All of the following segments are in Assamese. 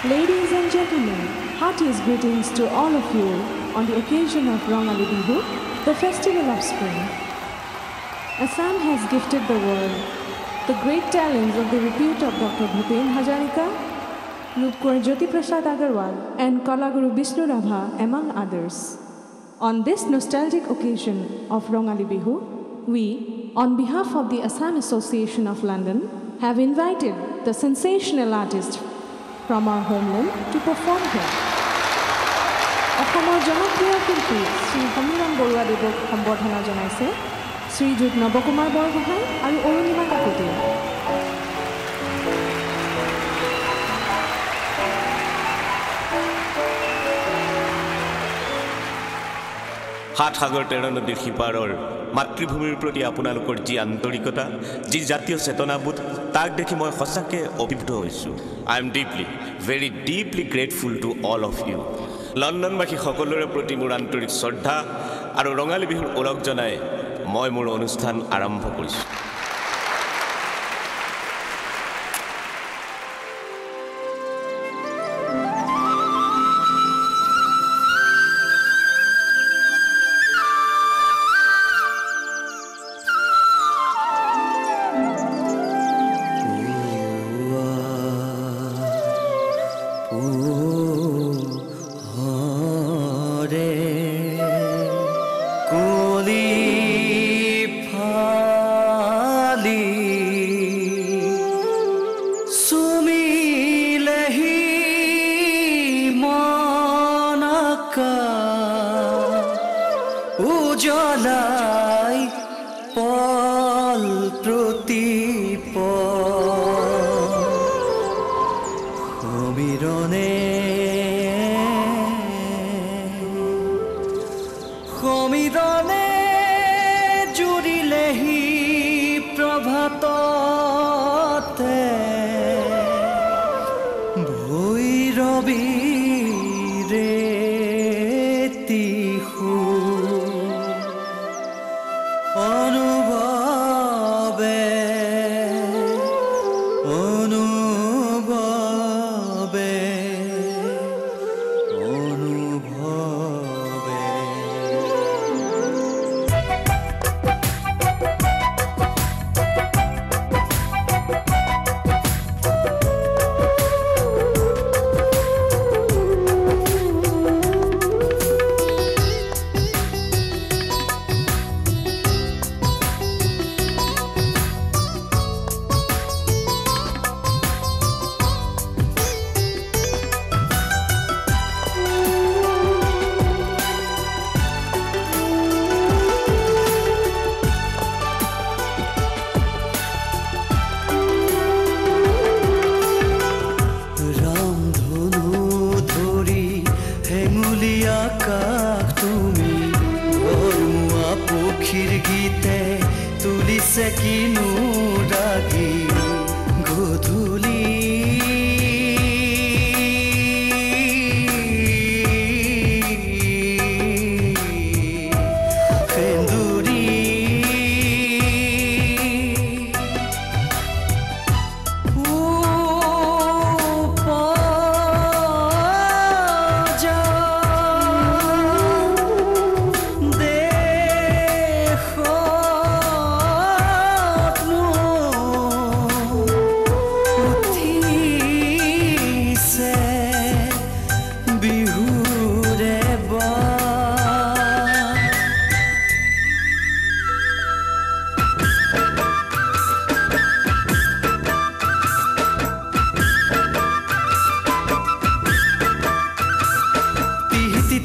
Ladies and gentlemen, heartiest greetings to all of you on the occasion of Rongali Bihu, the festival of spring. Assam has gifted the world the great talents of the repute of Dr. Bhupen Hazarika, Rupkor Jyoti Prasad Agarwal, and Kalaguru Bishnu Rabha, among others. On this nostalgic occasion of Rongali Bihu, we, on behalf of the Assam Association of London, have invited the sensational artist from our homeland to perform here. অসমৰ জনপ্ৰিয় শিল্পী শ্ৰী সমীৰণ বৰুৱাদেৱক সম্বৰ্ধনা জনাইছে শ্ৰীযুত নৱকুমাৰ বৰগোহাঁই আৰু অৰুণিমা কাকতিয়ে। সাত সাগৰ তেৰ নদীৰ সিপাৰৰ মাতৃভূমিৰ প্ৰতি আপোনালোকৰ যি আন্তৰিকতা, যি জাতীয় চেতনাবোধ, তাক দেখি মই সঁচাকৈ অভিভূত হৈছোঁ। I am deeply, very deeply grateful to all of you. লণ্ডনবাসী সকলোৰে প্ৰতি মোৰ আন্তৰিক শ্ৰদ্ধা আৰু ৰঙালী বিহুৰ ওলগ জনাই মই মোৰ অনুষ্ঠান আৰম্ভ কৰিছোঁ। উজলাই পল প্ৰতিপ সমীৰণে সমীৰণে জুৰিলেহি প্ৰভাততে ভৈৰৱী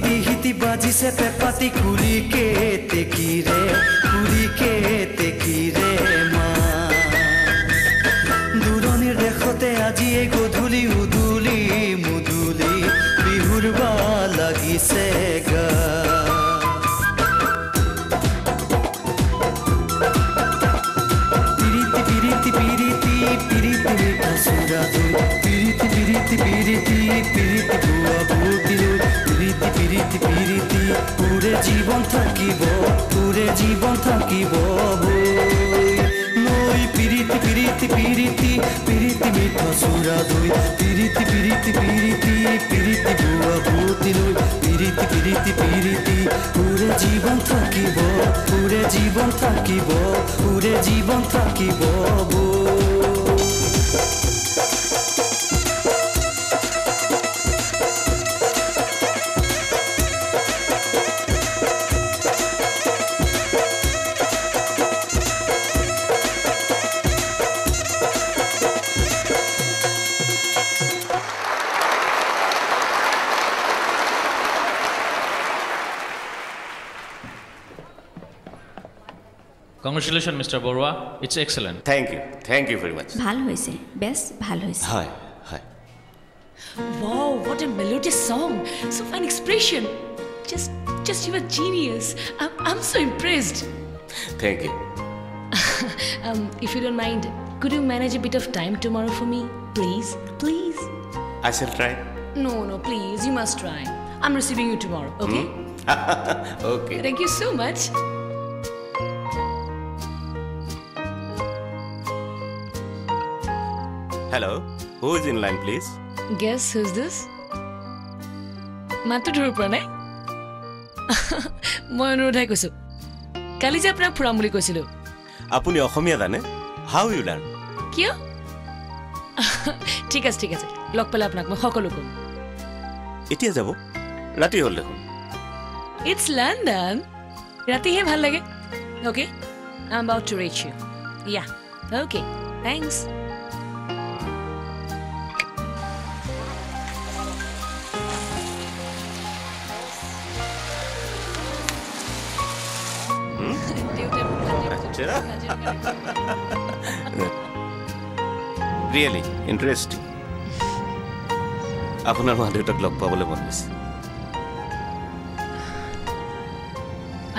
তিহিতি বাজিছে পেপাতি কুলিকে তেকিৰে মা দূৰণিৰ দেশতে আজি এই গধূলি উদুলি মুদুলি বিহুৰ বা লাগিছে গা পুৰে জীৱন থাকিব নৈ পিৰিতি মিঠা চুৰা দৈ পিৰিতি বুৱা বুতি লৈ পিৰিতি পুৰে জীৱন থাকিব Congratulations, Mr. Borua. It's excellent. Thank you very much. ভাল হৈছে বেছ ভাল হৈছে Hi. Wow, what a melodious song. So fine expression. Just you a genius. I'm so impressed. Thank you. If you don't mind, could you manage a bit of time tomorrow for me? Please. I shall try. No, please. You must try. I'm receiving you tomorrow, okay? Okay. Thank you so much. Hello. Who is in line, please? Guess who's this? মাতটো ধৰিব পৰা নাই মই অনুৰোধ কৈছো কালি যে আপোনাক ফুৰাম বুলি কৈছিলো আপুনি অসমীয়া জানে? How you learn? কিয় ঠিক আছে লগ পালে আপোনাক মই সকলো কম এতিয়া যাব ৰাতি হ'ল দেখোন It's London ৰাতিহে ভাল লাগে Okay I'm about to reach you Yeah Okay Thanks Really interesting. আপোনাৰ মা দেউতাক লগ পাবলৈ মন গৈছে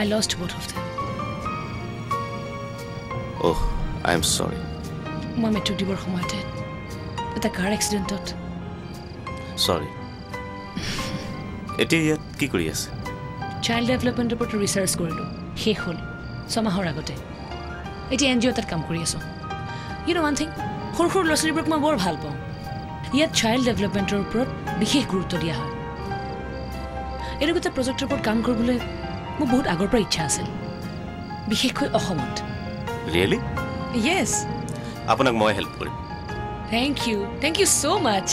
I lost both of them. Oh, I am sorry. মই মেট্ৰিক দিবৰ সময়তে এটা কাৰ এক্সিডেণ্টত Sorry. এতিয়া ইয়াত কি কৰি আছে? চাইল্ড ডেভেলপমেণ্টৰ ওপৰত ৰিচাৰ্চ কৰিলোঁ শেষ হ'ল 6 মাহৰ আগতে এতিয়া এনজিঅ' তাত কাম কৰি আছোঁ You know one thing সৰু ল'ৰা ছোৱালীবোৰক মই বৰ ভাল পাওঁ ইয়াত চাইল্ড ডেভেলপমেণ্টৰ ওপৰত বিশেষ গুৰুত্ব দিয়া হয় এনেকুৱা এটা প্ৰজেক্টৰ ওপৰত কাম কৰিবলৈ মোৰ বহুত আগৰ পৰা ইচ্ছা আছিল বিশেষকৈ অসমত Really? Yes. আপোনাক মই হেল্প কৰিম Thank you so much.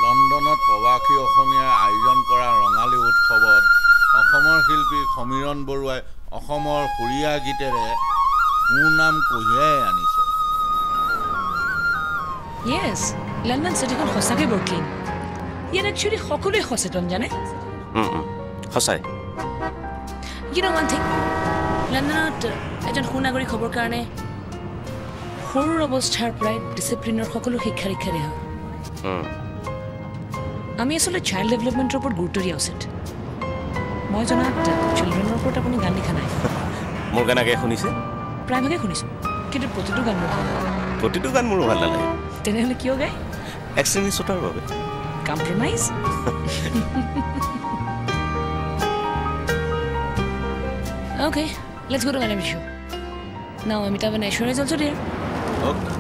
লণ্ডনত প্ৰৱাসী অসমীয়াই আয়োজন কৰা ৰঙালী উৎসৱত অসমৰ শিল্পী সমীৰণ বৰুৱাই অসমৰ সুৰীয়া গীতেৰে সুনাম কঢ়িয়াই আনিছে Yes, লণ্ডন চিটিখন সঁচাকৈ বৰ ক্লিন ইয়াত একচুৱেলি সকলোৱে সচেতন জানে সঁচাই You know one thing লণ্ডনত এজন সুনাগৰিক হ'বৰ কাৰণে সৰুৰ অৱস্থাৰ পৰাই ডিচিপ্লিনৰ সকলো শিক্ষা দীক্ষা দিয়া হয় আমি আচলতে চাইল্ড ডেভেলপমেণ্টৰ ওপৰত গুৰুত্ব দিয়া উচিত মই জনাত চিলড্ৰেনৰ ওপৰত আপুনি গান লিখা নাই মোৰ গান আগে শুনিছে প্ৰায়ভাগে শুনিছোঁ কিন্তু প্ৰতিটো গান মোৰ প্ৰতিটো গান মোৰ ভাল নালাগে তেনেহ'লে কিয় গায় এক্সট্ৰিমি শ্বুটাৰ বাবে compromise Okay, let's go to Anami show. Now Amitabh and Aishwarya is also there. Okay.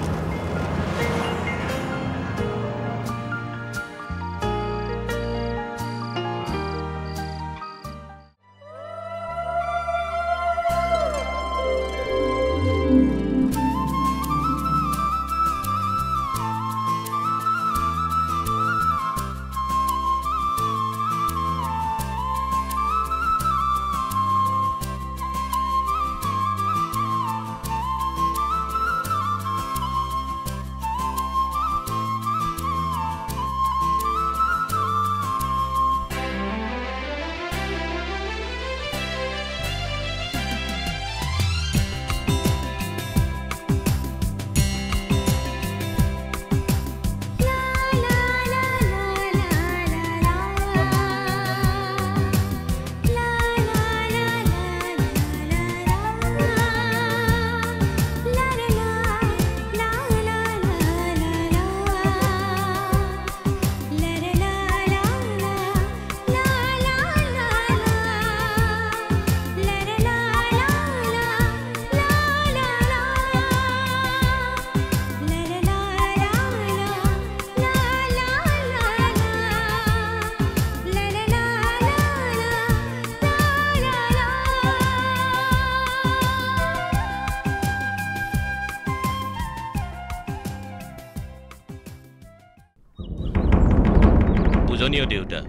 পূজনীয় দেউতা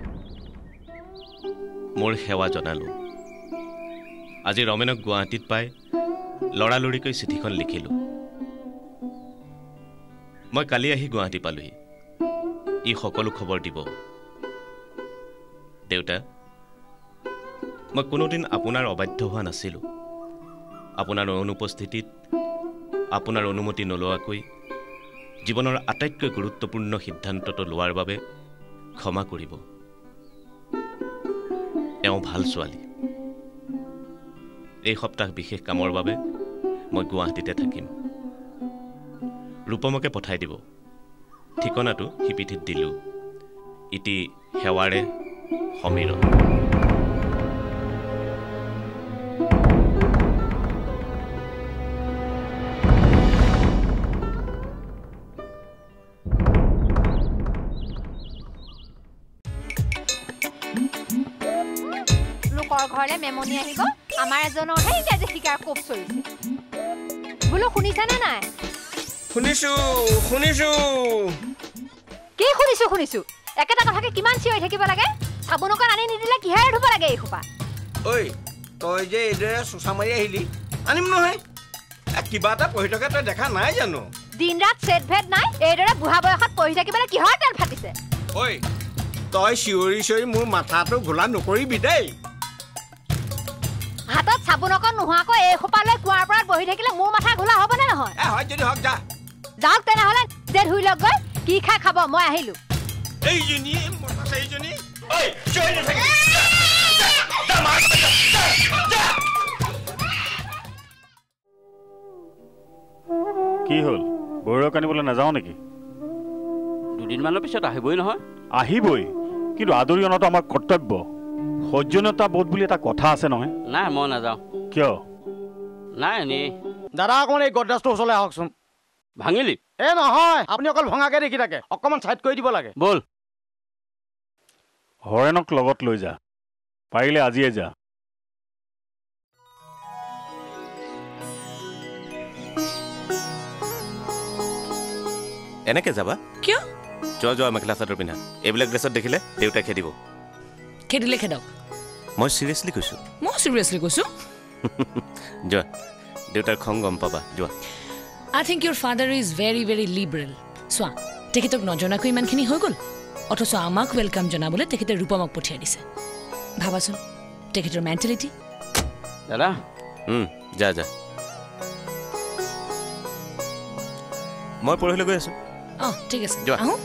মোৰ সেৱা জনালোঁ আজি ৰমেনক গুৱাহাটীত পাই লৰালৰিকৈ চিঠিখন লিখিলোঁ মই কালি আহি গুৱাহাটী পালোহি ই সকলো খবৰ দিব দেউতা মই কোনোদিন আপোনাৰ অবাধ্য হোৱা নাছিলোঁ আপোনাৰ অনুপস্থিতিত আপোনাৰ অনুমতি নলোৱাকৈ জীৱনৰ আটাইতকৈ গুৰুত্বপূৰ্ণ সিদ্ধান্তটো লোৱাৰ বাবে ক্ষমা কৰিব এওঁ ভাল ছোৱালী এই সপ্তাহ বিশেষ কামৰ বাবে মই গুৱাহাটীতে থাকিম ৰূপমকে পঠাই দিব ঠিকনাটো সিপিঠিত দিলোঁ ইতি সেৱাৰে সমীৰণ ঘৰলে মেমনি আহিব আমাৰ এজনৰহে ইংৰাজী শিকাৰ কোপ চলিছে বোলো শুনিছানে নাই শুনিছো কি শুনিছো একেটা কথাকে কিমান চিঞৰি থাকিব লাগে চাবোনকণ আনি নিদিলে কিহেৰে ধুব লাগে এই খোপা ঐ তই যে এইদৰে চোচা মাৰি আহিলি আনিম নহয় কিবা এটা পঢ়ি থকা তই দেখা নাই জানো দিন ৰাত চেট ভেদ নাই এইদৰে বুঢ়া বয়সত পঢ়ি থাকিবলৈ কিহৰ তেল ফাটিছে ঐ তই চিঞৰি মোৰ মাথাটো ঘোলা নকৰিবি দেই হাতত চাবোনকণ নোহোৱাকৈ এই খোপালৈ কুঁৱাৰ পৰা বহি থাকিলে মোৰ মাথা ঘোলা হ'বনে নহয় হয় যদি হওক যা যাওক তেনেহ'লে যে ধুই লওক গৈ কি খাই খাব মই আহিলোঁ এইজনী মতা এইজনী কি হ'ল বৈৰক আনিবলৈ নাযাওঁ নেকি দুদিনমানৰ পিছত আহিবই নহয় আহিবই কিন্তু আদৰি অনাটো আমাৰ কৰ্তব্য সৌজন্যতা বোধ বুলি এটা কথা আছে নহয় নাই মই নাযাওঁ কিয় নাই এনেই দাদা অকণমান এই গড্ৰাজটো ওচৰলৈ আহকচোন ভাঙিলি এই নহয় আপুনি অকল ভঙাকে দেখি থাকে অকণমান ছাইড কৰি দিব লাগে ব'ল হৰেণক লগত লৈ যা পাৰিলে আজিয়ে যা এনেকে যাবা কিয় যোৱা মেখেলা চাদৰ পিন্ধা এইবিলাক ড্ৰেছত দেখিলে দেউতাই খেদিব খেদিলে খেদাওক মই চিৰিয়াছলি কৈছোঁ যোৱা দেউতাৰ খং গম পাবা যোৱা I think your father is very, very liberal. চোৱা তেখেতক নজনাকৈ ইমানখিনি হৈ গ'ল অথচ আমাক ৱেলকাম জনাবলৈ তেখেতে ৰূপমক পঠিয়াই দিছে ভাবাচোন তেখেতৰ মেণ্টেলিটি দাদা যা মই পৰহিলৈ গৈ আছোঁ ঠিক আছে যোৱা আহোঁ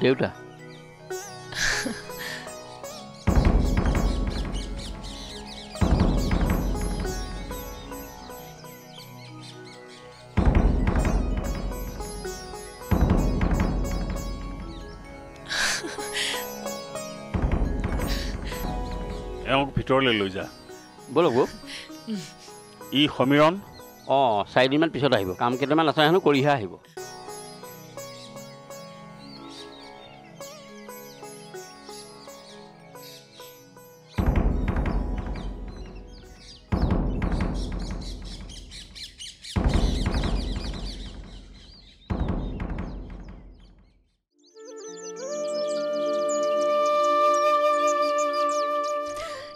দেউতা এওঁক ভিতৰলৈ লৈ যা ব'লক ই সমীৰণ 4 দিনমান পিছত আহিব কাম কেইটামান আছে হেনো কৰিহে আহিব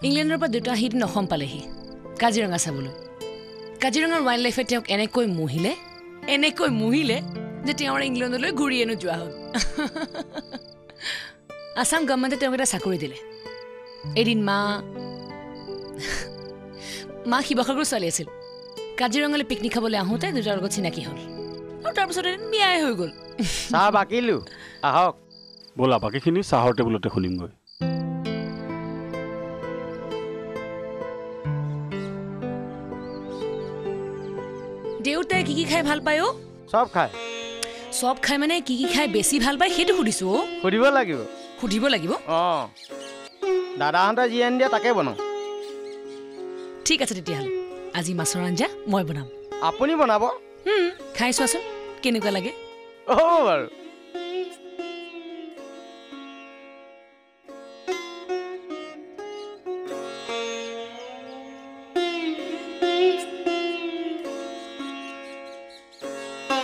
ইংলেণ্ডৰ পৰা দেউতা সিদিন অসম পালেহি কাজিৰঙা চাবলৈ কাজিৰঙাৰ ৱাইল্ড লাইফে তেওঁক এনেকৈ মুহিলে যে তেওঁৰ ইংলেণ্ডলৈ ঘূৰিয়ে নোযোৱা হ'ল আছাম গভৰ্ণমেণ্টে তেওঁক এটা চাকৰি দিলে এদিন মা শিৱসাগৰ ছোৱালী আছিল কাজিৰঙালৈ পিকনিক খাবলৈ আহোঁতে দেউতাৰ লগত চিনাকি হ'ল আৰু তাৰপিছত এদিন বিয়াই হৈ গ'ল চাহ বাকিলোঁ আহক ব'লা বাকীখিনি চাহৰ টেবুলতে শুনিমগৈ দেউতাই কি খাই ভাল পায় চব খাই মানে কি খাই বেছি ভাল পায় সেইটো সুধিছো সুধিব লাগিব দাদাহঁতে যি আনি দিয়ে তাকে বনাওঁ ঠিক আছে তেতিয়াহ'লে আজি মাছৰ আঞ্জা মই বনাম আপুনি বনাব খাই চোৱাচোন কেনেকুৱা লাগে হ'ব বাৰু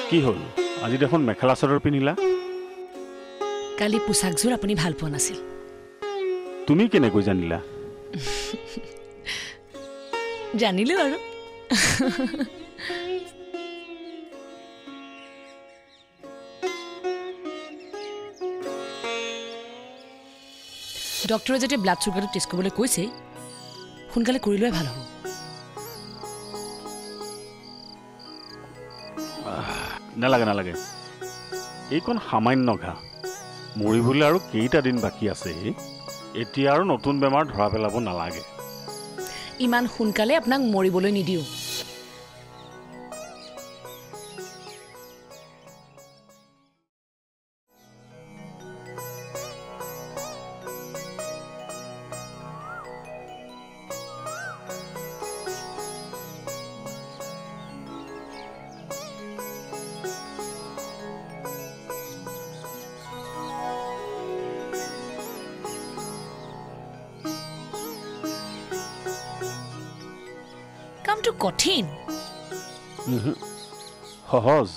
কি হ'ল আজি দেখোন মেখেলা চাদৰ পিন্ধিলা কালি পোছাকযোৰ আপুনি ভাল পোৱা নাছিল তুমি কেনেকৈ জানিলা জানিলো আৰু ডক্টৰে যেতিয়া ব্লাড চুগাৰটো টেষ্ট কৰিবলৈ কৈছে সোনকালে কৰি লোৱাই ভাল হ'ব নালাগে নালাগে এইকণ সামান্য ঘা মৰিবলৈ আৰু কেইটা দিন বাকী আছে এতিয়া আৰু নতুন বেমাৰ ধৰা পেলাব নালাগে ইমান সোনকালে আপোনাক মৰিবলৈ নিদিওঁ কামটো কঠিন সহজ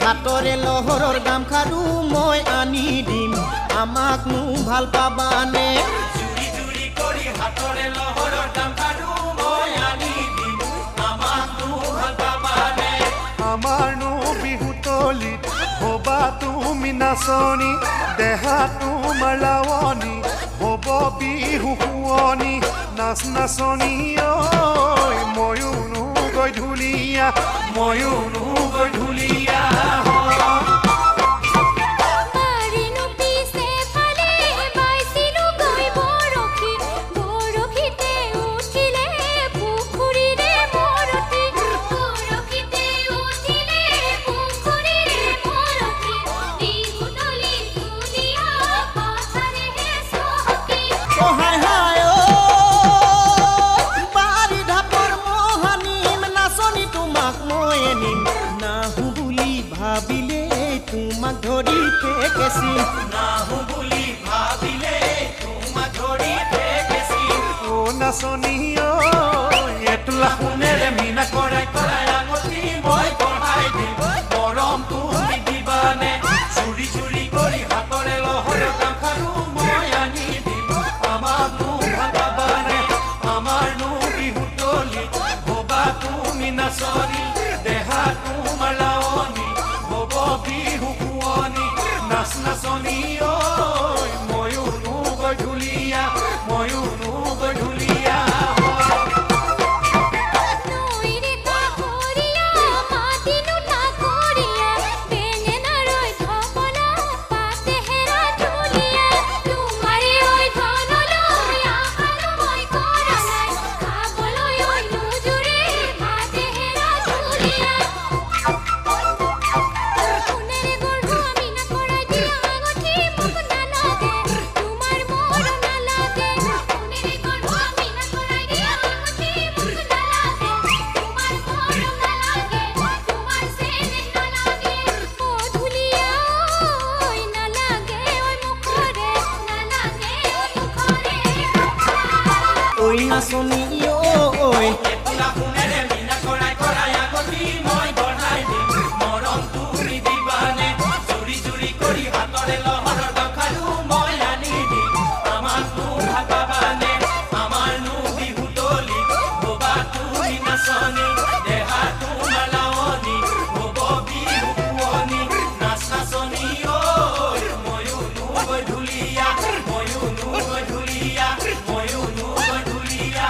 হাতৰে লহৰৰ গামখাৰু মই আনি দিম আমাক নু ভাল পাবানে জুৰি জুৰি কৰি হাতৰে লহৰৰ গামখাৰু মই আনি দিম আমাক নু ভাল পাবানে আমাৰ নু বিহুতলি হবা তুমি নাচনি দেহা তোমাৰ লাৱনি হব বিহু শুৱনি নাচ নাচনি ঐ ময়ো নু গধূলিয়া ময়ো নু গধূলিয়া নাচনি এটোলা শুনেৰে মিনা কৰাই কৰাই আঙঠি মই কঢ়াই দিম মৰম তুমি দিবানে চুৰি চুৰি কৰি হাতৰে লহৰৰ গামখাৰু মই আনি দিম আমাক নু ভাল পাবানে আমাৰ নু বিহুতলি হবা তুমি নাচনি দেহা তোমাৰ লাৱনি হব বিহু শুৱনি নাচ নাচনি ময়ো নু গধূলিয়া ময়ো নু গধূলিয়া নাচনী ঐ এটোলা সোণেৰে মিনা কৰাই কৰাই আগতি মই বঢ়াই দিম মৰম তুমি দিবানে জুৰি জুৰি কৰি হাতৰে লহৰৰ দখাৰু মই আনি দিম আমাৰ নো ভাবাবানে আমাৰ নো বিহুতলি হবা তুমি নাচনী দেহা তোমাৰ লাৱনী হব বিহু পুৱনি নাচ নাচনী ঐ ময়ো নো গধূলীয়া ময়ো নো গধূলীয়া ময়ো নো গধূলীয়া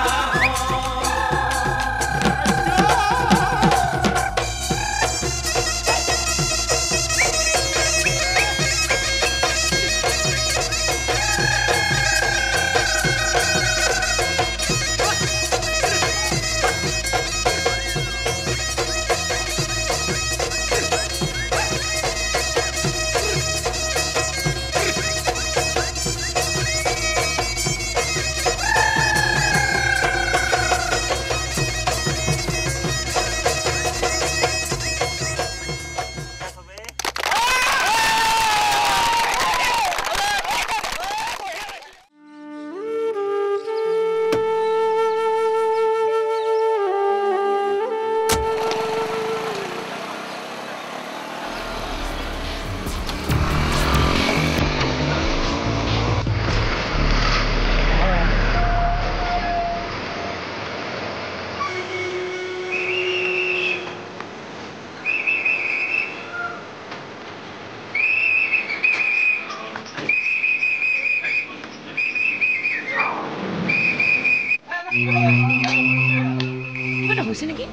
হৈছে নেকি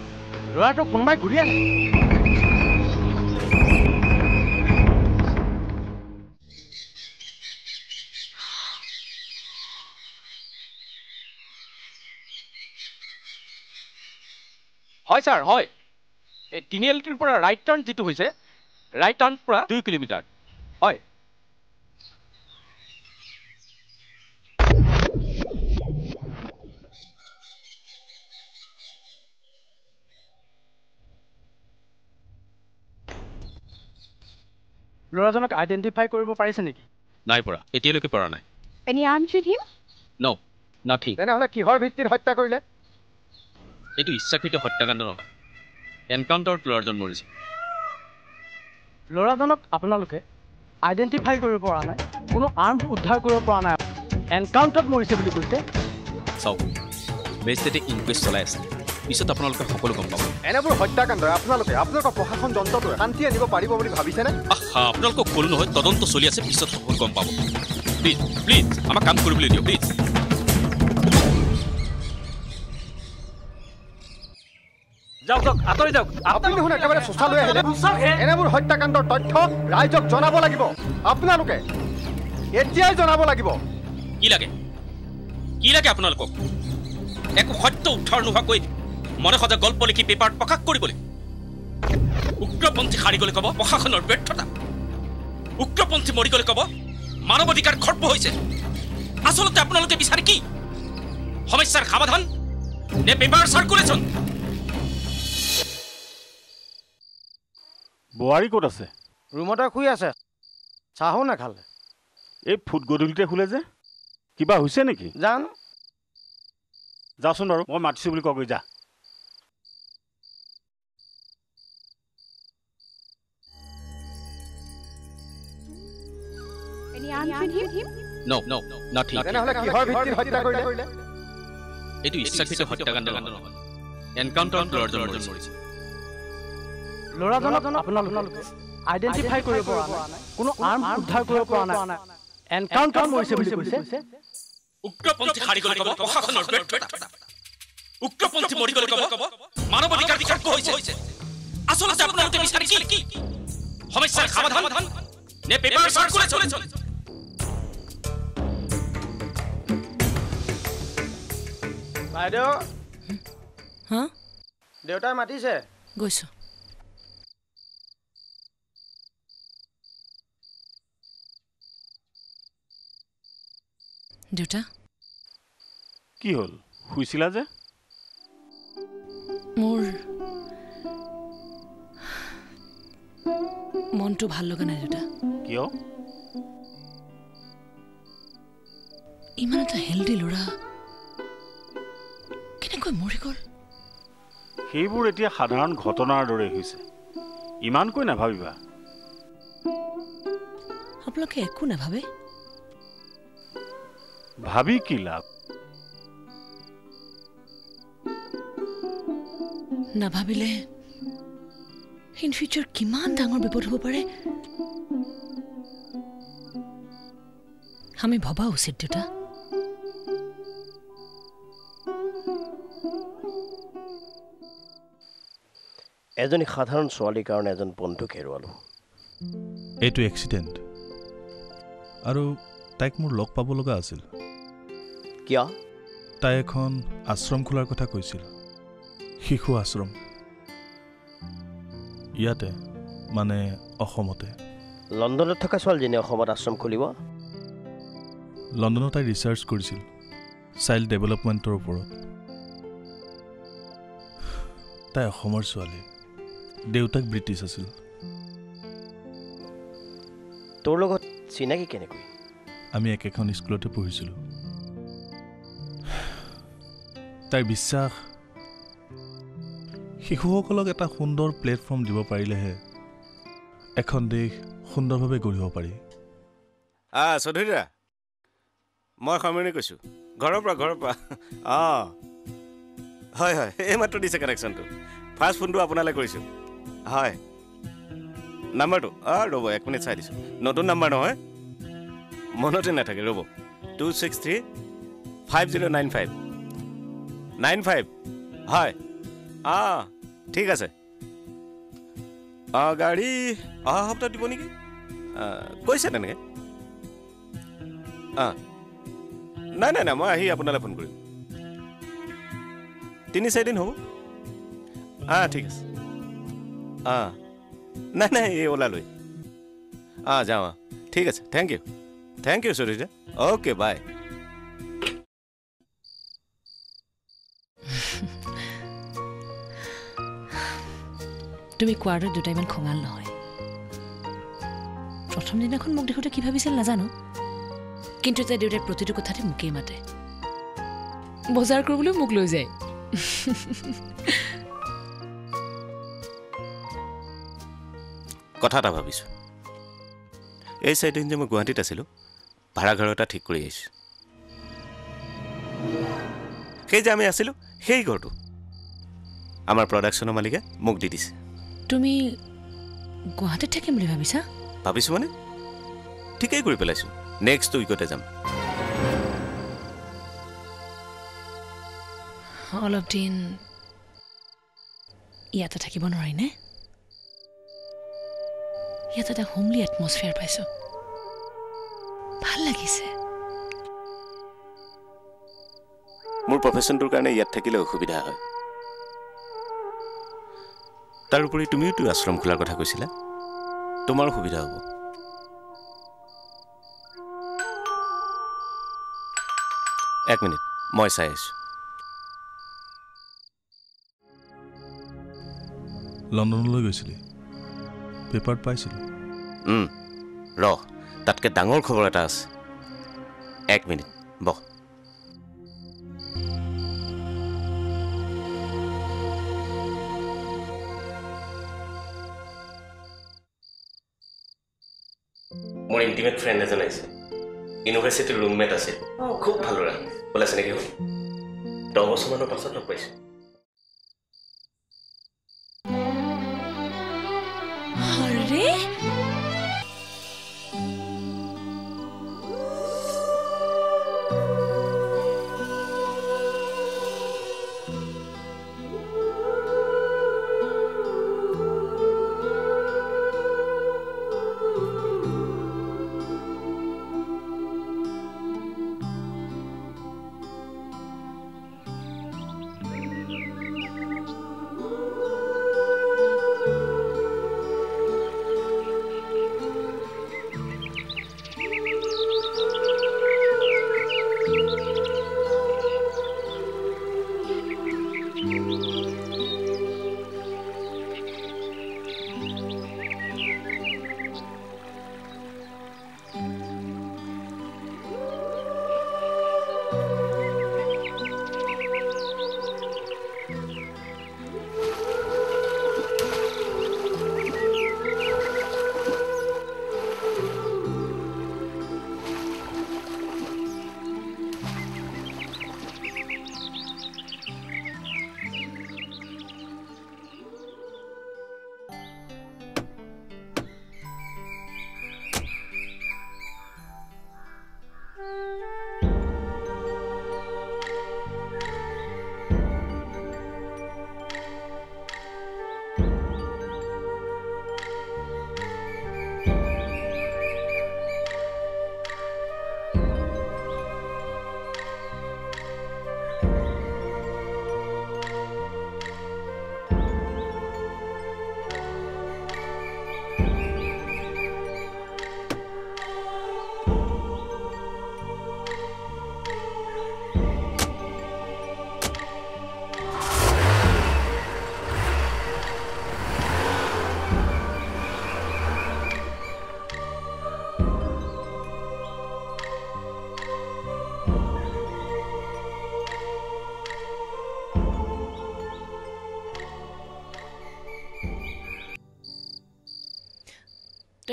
ল'ৰাটো কোনোবাই ঘূৰি আনে হয় ছাৰ হয় এই তিনিআলিটোৰ পৰা ৰাইট টাৰ্ণ যিটো হৈছে ৰাইট টাৰ্ণ পৰা 2 কিলোমিটাৰ হয় ল'ৰাজনক আইডেণ্টিফাই কৰিব পাৰিছে নেকি নাই পৰা এতিয়ালৈকে পৰা নাই Any arms with him? No not he তেনেহ'লে কিহৰ ভিত্তিত হত্যা কৰিলে এইটো ইচ্ছাকৃত হত্যাকাণ্ড নহয় এনকাউণ্টাৰত ল'ৰাজন মৰিছে ল'ৰাজনক আপোনালোকে আইডেণ্টিফাই কৰিব পৰা নাই কোনো আৰ্ম উদ্ধাৰ কৰিব পৰা নাই এনকাউণ্টাৰত মৰিছে বুলি কৈছে চাওক মেজিষ্ট্ৰেটে ইনকুৱেষ্ট চলাই আছে পিছত আপোনালোকে সকলো গম পাব এনেবোৰ হত্যাকাণ্ড আপোনালোকৰ প্ৰশাসন যন্ত্ৰটোৱে শান্তি আনিব পাৰিব বুলি ভাবিছেনে আপোনালোকক ক'লো নহয় তদন্ত চলি আছে পিছত সকলো গম পাব প্লিজ প্লিজ আমাক কাম কৰিবলৈ দিয়ক প্লিজ যাওক আঁতৰি যাওক আপুনি দেখোন একেবাৰে চোচা লৈ আহিলে এনেবোৰ হত্যাকাণ্ডৰ তথ্য ৰাইজক জনাব লাগিব আপোনালোকে এতিয়াই জনাব লাগিব কি লাগে আপোনালোকক একো সত্য উদ্ধাৰ নোহোৱাকৈ মনে সজা গল্প লিখি পেপাৰত প্ৰকাশ কৰিবলৈ উগ্ৰপন্থী হাৰি গ'লে ক'ব প্ৰশাসনৰ ব্যৰ্থতা উগ্ৰপন্থী মৰি গ'লে ক'ব মানৱ অধিকাৰ খৰ্ব হৈছে আচলতে আপোনালোকে বিচাৰে কি সমস্যাৰ সমাধান নে পেপাৰ চাৰ্কুলেশ্যন বোৱাৰী ক'ত আছে ৰুমতে শুই আছে চাহো নাখালে এই ফুট গধূলিতে শুলে যে কিবা হৈছে নেকি জানো যাচোন বাৰু মই মাতিছোঁ বুলি কগৈ যা Any arms with him? No, not he. তেনেহ'লে কিহৰ ভিত্তিত হত্যা কৰিলে এইটো ইচ্ছাকৃত হত্যাকাণ্ড নহয় এনকাউণ্টাৰত ল'ৰাজন মৰিছে ল'ৰাজনক আপোনালোকে আইডেণ্টিফাই কৰিব পৰা নাই কোনো আৰ্ম উদ্ধাৰ কৰিব পৰা নাই এনকাউণ্টাৰত মৰিছে বুলি কৈছে উগ্ৰপন্থী হাৰি গ'লে ক'ব প্ৰশাসনৰ ব্যৰ্থতা উগ্ৰপন্থী মৰি গ'লে ক'ব মানৱ অধিকাৰ খৰ্ব হৈছে আচলতে আপোনালোকে বিচাৰে কি সমস্যাৰ সমাধান নে পেপাৰ চাৰ্কুলেশ্যন বাইদেউ হা দেউতাই মাতিছে গৈছো দেউতা কি হ'ল শুইছিলা যে মোৰ মনটো ভাল লগা নাই দেউতা কিয় ইমান এটা হেল্ডি ল'ৰা কেনেকৈ মৰি গ'ল সেইবোৰ এতিয়া সাধাৰণ ঘটনাৰ দৰে হৈছে ইমানকৈ নাভাবিবা আপোনালোকে একো নাভাবে ভাবি কি লাভ নাভাবিলে ইন ফিউচাৰ কিমান ডাঙৰ বিপদ হ'ব পাৰে আমি ভবা উচিত দেউতা এজনী সাধাৰণ ছোৱালীৰ কাৰণে এজন বন্ধুক হেৰুৱালো এইটো এক্সিডেণ্ট আৰু তাইক মোৰ লগ পাব লগা আছিল কিয় তাই এখন আশ্ৰম খোলাৰ কথা কৈছিল শিশু আশ্ৰম ইয়াতে মানে অসমতে লণ্ডনত থকা ছোৱালীজনী অসমত আশ্ৰম খুলিব লণ্ডনত তাই ৰিচাৰ্চ কৰিছিল চাইল্ড ডেভেলপমেণ্টৰ ওপৰত তাই অসমৰ ছোৱালী দেউতাক ব্ৰিটিছ আছিল তোৰ লগত চিনাকি কেনেকৈ আমি একেখন স্কুলতে পঢ়িছিলোঁ তাইৰ বিশ্বাস শিশুসকলক এটা সুন্দৰ প্লেটফৰ্ম দিব পাৰিলেহে এখন দেশ সুন্দৰভাৱে গঢ়িব পাৰি চৌধুৰীৰা মই সমৰণী কৈছোঁ ঘৰৰ পৰা হয় হয় এইমাত্ৰ দিছে কানেকশ্যনটো ফাৰ্ষ্ট ফোনটো আপোনালৈ কৰিছোঁ হয় নাম্বাৰটো ৰ'ব 1 মিনিট চাই দিছোঁ নতুন নাম্বাৰ নহয় মনতে নাথাকে ৰ'ব 263-5095 হয় ঠিক আছে গাড়ী অহা সপ্তাহ দিব নেকি কৈছে তেনেকৈ নাই মই আহি আপোনালৈ ফোন কৰিম 3-4 দিন হ'ব ঠিক আছে নাই এই ওলালৈ যাওঁ ঠিক আছে thank you Choudhury okay bye তুমি কোৱাৰটো দুটা ইমান খঙাল নহয় প্ৰথম দিনাখন মোক দেখোঁতে কি ভাবিছিল নাজানো কিন্তু তাই দেউতাই প্ৰতিটো কথাতে মোকেই মাতে বজাৰ কৰিবলৈ মোক লৈ যায় কথা এটা ভাবিছোঁ এই চাৰিদিন যে মই গুৱাহাটীত আছিলোঁ ভাড়াঘৰ এটা ঠিক কৰি আহিছোঁ সেই যে আমি আছিলোঁ সেই ঘৰটো আমাৰ প্ৰডাকশ্যনৰ মালিকে মোক দি দিছে তুমি গুৱাহাটীত থাকিম বুলি ভাবিছা ভাবিছোঁ মানে ঠিকেই কৰি পেলাইছোঁ নেক্সট উইকতে যাম অলপ দিন ইয়াতে থাকিব নোৱাৰিনে ইয়াতে এটা হোমলি এটমছফিয়াৰ পাইছোঁ ভাল লাগিছে মোৰ প্ৰফেশ্যনটোৰ কাৰণে ইয়াত থাকিলে অসুবিধা হয় তাৰোপৰি তুমিওতো আশ্ৰম খোলাৰ কথা কৈছিলা তোমাৰো সুবিধা হ'ব এক মিনিট মই চাই আছোঁ লণ্ডনলৈ গৈছিলি পেপাৰত পাইছিলোঁ তাতকৈ ডাঙৰ খবৰ এটা আছে 1 মিনিট বহ মোৰ ইণ্টিমেট ফ্ৰেণ্ড এজন আহিছে ইউনিভাৰ্চিটিৰ ৰুমমেট আছিল খুব ভাল ল'ৰা বোলে চিনাকি হ'ল 10 বছৰমানৰ পাছত লগ পাইছোঁ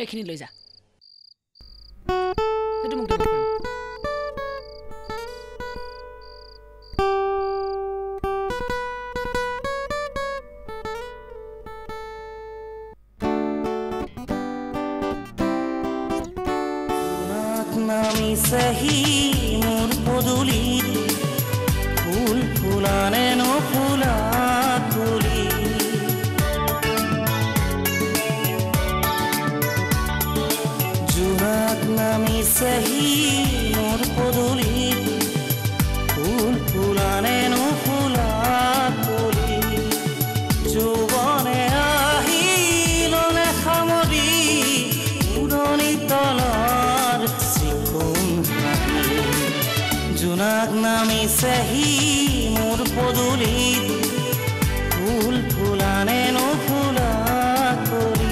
তই এইখিনি লৈ যা সেইটো মোক দিব কৰিম নামিছেহি মোৰ পদূলিত ফুল ফুলানে নুফুলা তুলি জোনাক নামিছেহি মোৰ পদূলিত ফুল ফুলানে নুফুলা তুলি যৌৱনে আহিলনে সামৰি উৰণি তলৰ জোনাক নামিছেহি মোৰ পদূলিত ফুল ফুলানে নুফুলা কৰি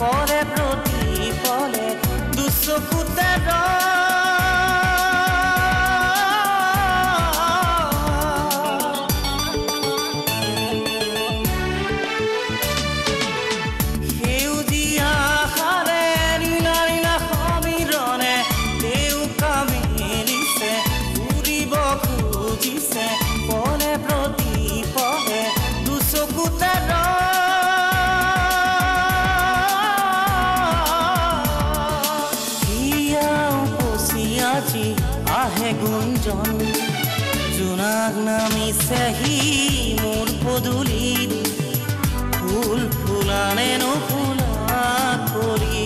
পৰে প্ৰতিফলে দুচকুতে সেউজীয়া সাৰে নীলা নীলা সমীৰণে দেউকা মেলিছে উৰিব খুজিছে পৰে প্ৰতিফলে দুচকুতে আহে গুঞ্জন জোনাক নামিছেহি মোৰ পদূলিত ফুল ফুলানে নুফুলা কৰি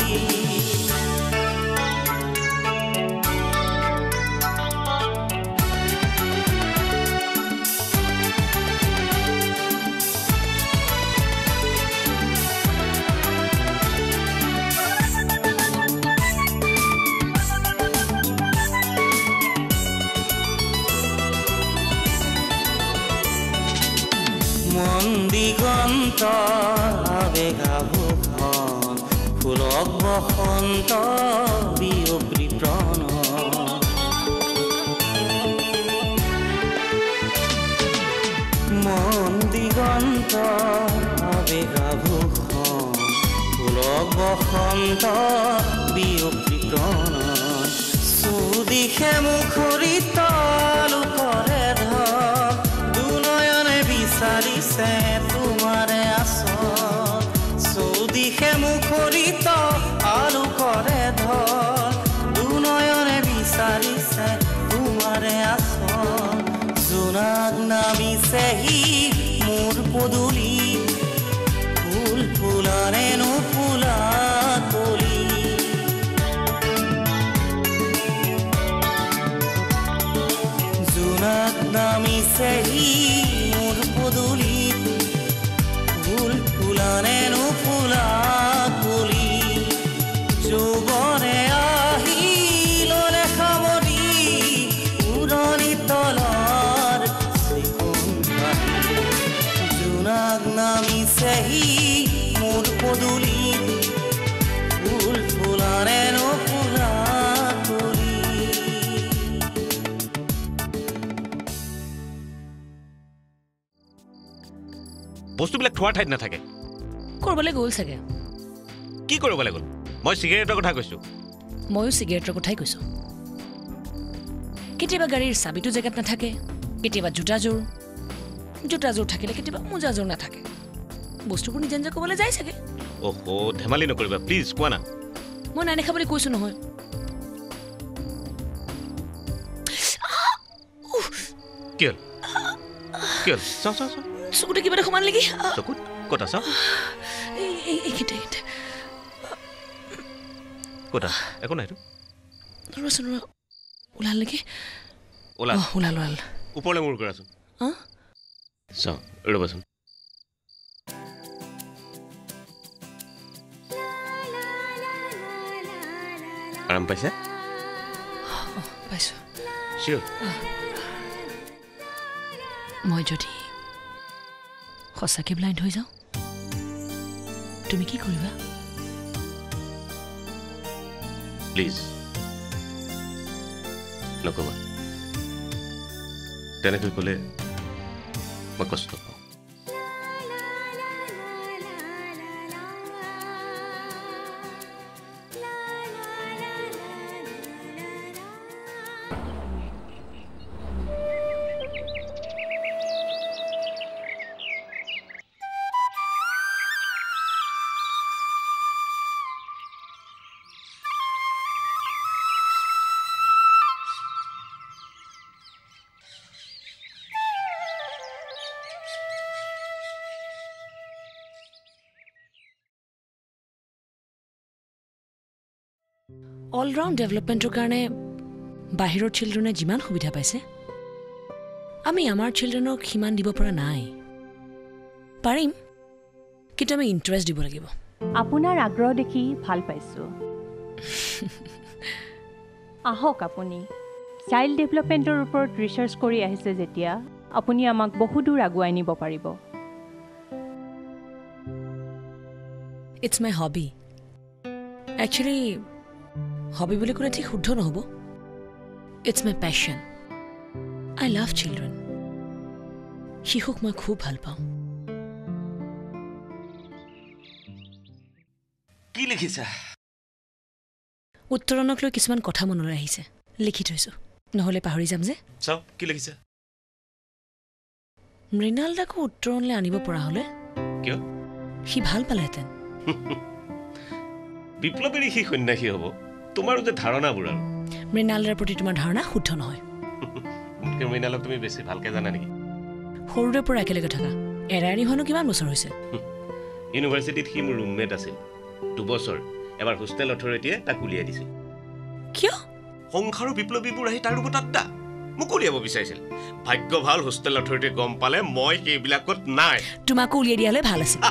দিগন্ত আবেগাভূষণ ফুলক বসন্ত বিয়পি প্रण মন দিগন্ত আবেগাভূষণ ফুলক বসন্ত বিয়পি প্रण সুদিশে মুখৰিত লোকৰে ধৰ দুনয়নে বিচাৰিছে তোমাৰে আচল চৌদিশে মুখৰিত আলোকৰে ধৰ দুনয়নে বিচাৰিছে তোমাৰে আচল জোনাক নামিছেহি মোৰ পদূলিত ফুল ফুলানে নুফুলা কলি জোনাক নামিছেহি মোৰ পদূলিত ফুল ফুলানে নুফুলা কলি যৌৱনে আহিলনে সামৰি উৰণি তলৰ জোনাক নামিছেহি মোৰ পদূলিত ফুল ফুলানে নুফুলা কলি বস্তুবিলাক থোৱাৰ ঠাইত নাথাকে কৰিবলৈ গ'ল চাগে কি কৰিবলৈ গ'ল মই চিগাৰেটৰ কথা কৈছোঁ ময়ো চিগাৰেটৰ কথাই কৈছোঁ কেতিয়াবা গাড়ীৰ চাবিটো জেগাত নাথাকে কেতিয়াবা জোতাযোৰ থাকিলে কেতিয়াবা মোজাযোৰ নাথাকে বস্তুবোৰ নিজে নিজে ক'বলৈ যায় চাগে অ'হো ধেমালি নকৰিবা প্লিজ কোৱা না মই নাই দেখা বুলি কৈছোঁ নহয় কি হ'ল চাওঁ চকুতে কিবা এটা সোমাল নেকি চকুত ক'ত আছা এইখিনিতে ক'ত একো নাইতো ৰচোন ওলাল নেকি ওলাল ওপৰলৈ মূৰ কৰাচোন চাওঁ ৰ'বাচোন আৰাম পাইছে পাইছোঁ চিয়'ৰ মই যদি সঁচাকৈ ব্লাইণ্ড হৈ যাওঁ তুমি কি কৰিবা প্লিজ নক'বা তেনেকৈ ক'লে মই কষ্ট পাওঁ অলৰাউণ্ড ডেভেলপমেণ্টৰ কাৰণে বাহিৰৰ চিলড্ৰেনে যিমান সুবিধা পাইছে আমি আমাৰ চিলড্ৰেনক সিমান দিব পৰা নাই পাৰিম কিন্তু আমি ইণ্টাৰেষ্ট দিব লাগিব আপোনাৰ আগ্ৰহ দেখি ভাল পাইছোঁ আহক আপুনি চাইল্ড ডেভেলপমেণ্টৰ ওপৰত ৰিচাৰ্চ কৰি আহিছে যেতিয়া আপুনি আমাক বহু দূৰ আগুৱাই নিব পাৰিব it's my hobby actually hobby বুলি ক'লে ঠিক শুদ্ধ নহ'ব it's my passion I love children শিশুক মই খুব ভাল পাওঁ কি লিখিছা উত্তৰণক লৈ কিছুমান কথা মনলৈ আহিছে লিখি থৈছোঁ নহ'লে পাহৰি যাম যে চাওঁ কি লিখিছা মৃণালদাকো উত্তৰণলৈ আনিব পৰা হ'লে কিয় সি ভাল পালেহেঁতেন বিপ্লৱী সি সন্ন্যাসী হ'ব তোমাৰো যে ধাৰণাবোৰ আৰু মৃণালদাৰ প্ৰতি তোমাৰ ধাৰণা শুদ্ধ নহয় মৃণালক তুমি বেছি ভালকৈ জানা নেকি সৰুৰে পৰা একেলগে থকা এৰা এৰি হোৱানো কিমান বছৰ হৈছে ইউনিভাৰ্চিটিত সি মোৰ ৰুমমেট আছিল 2 বছৰ এবাৰ হোষ্টেল অথৰিটিয়ে তাক উলিয়াই দিছিল কিয় সংসাৰৰ বিপ্লৱীবোৰ আহি তাৰ ৰুমত আড্ডা মোক উলিয়াব বিচাৰিছিল ভাগ্য ভাল হোষ্টেল অথৰিটিয়ে গম পালে মই সেইবিলাকত নাই তোমাকো উলিয়াই দিয়ালে ভাল আছিল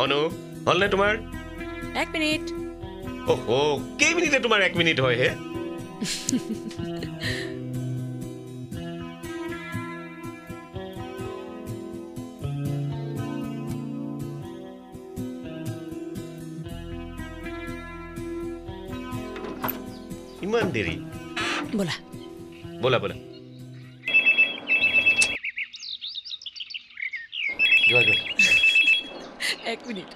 অনু হলনে তোমাৰ 1 মিনিট ওহো কেই মিনিটে তোমাৰ 1 মিনিট হয় হে ইমান দেৰি বলা বলা বলা যোৱা যোৱা 1 মিনিট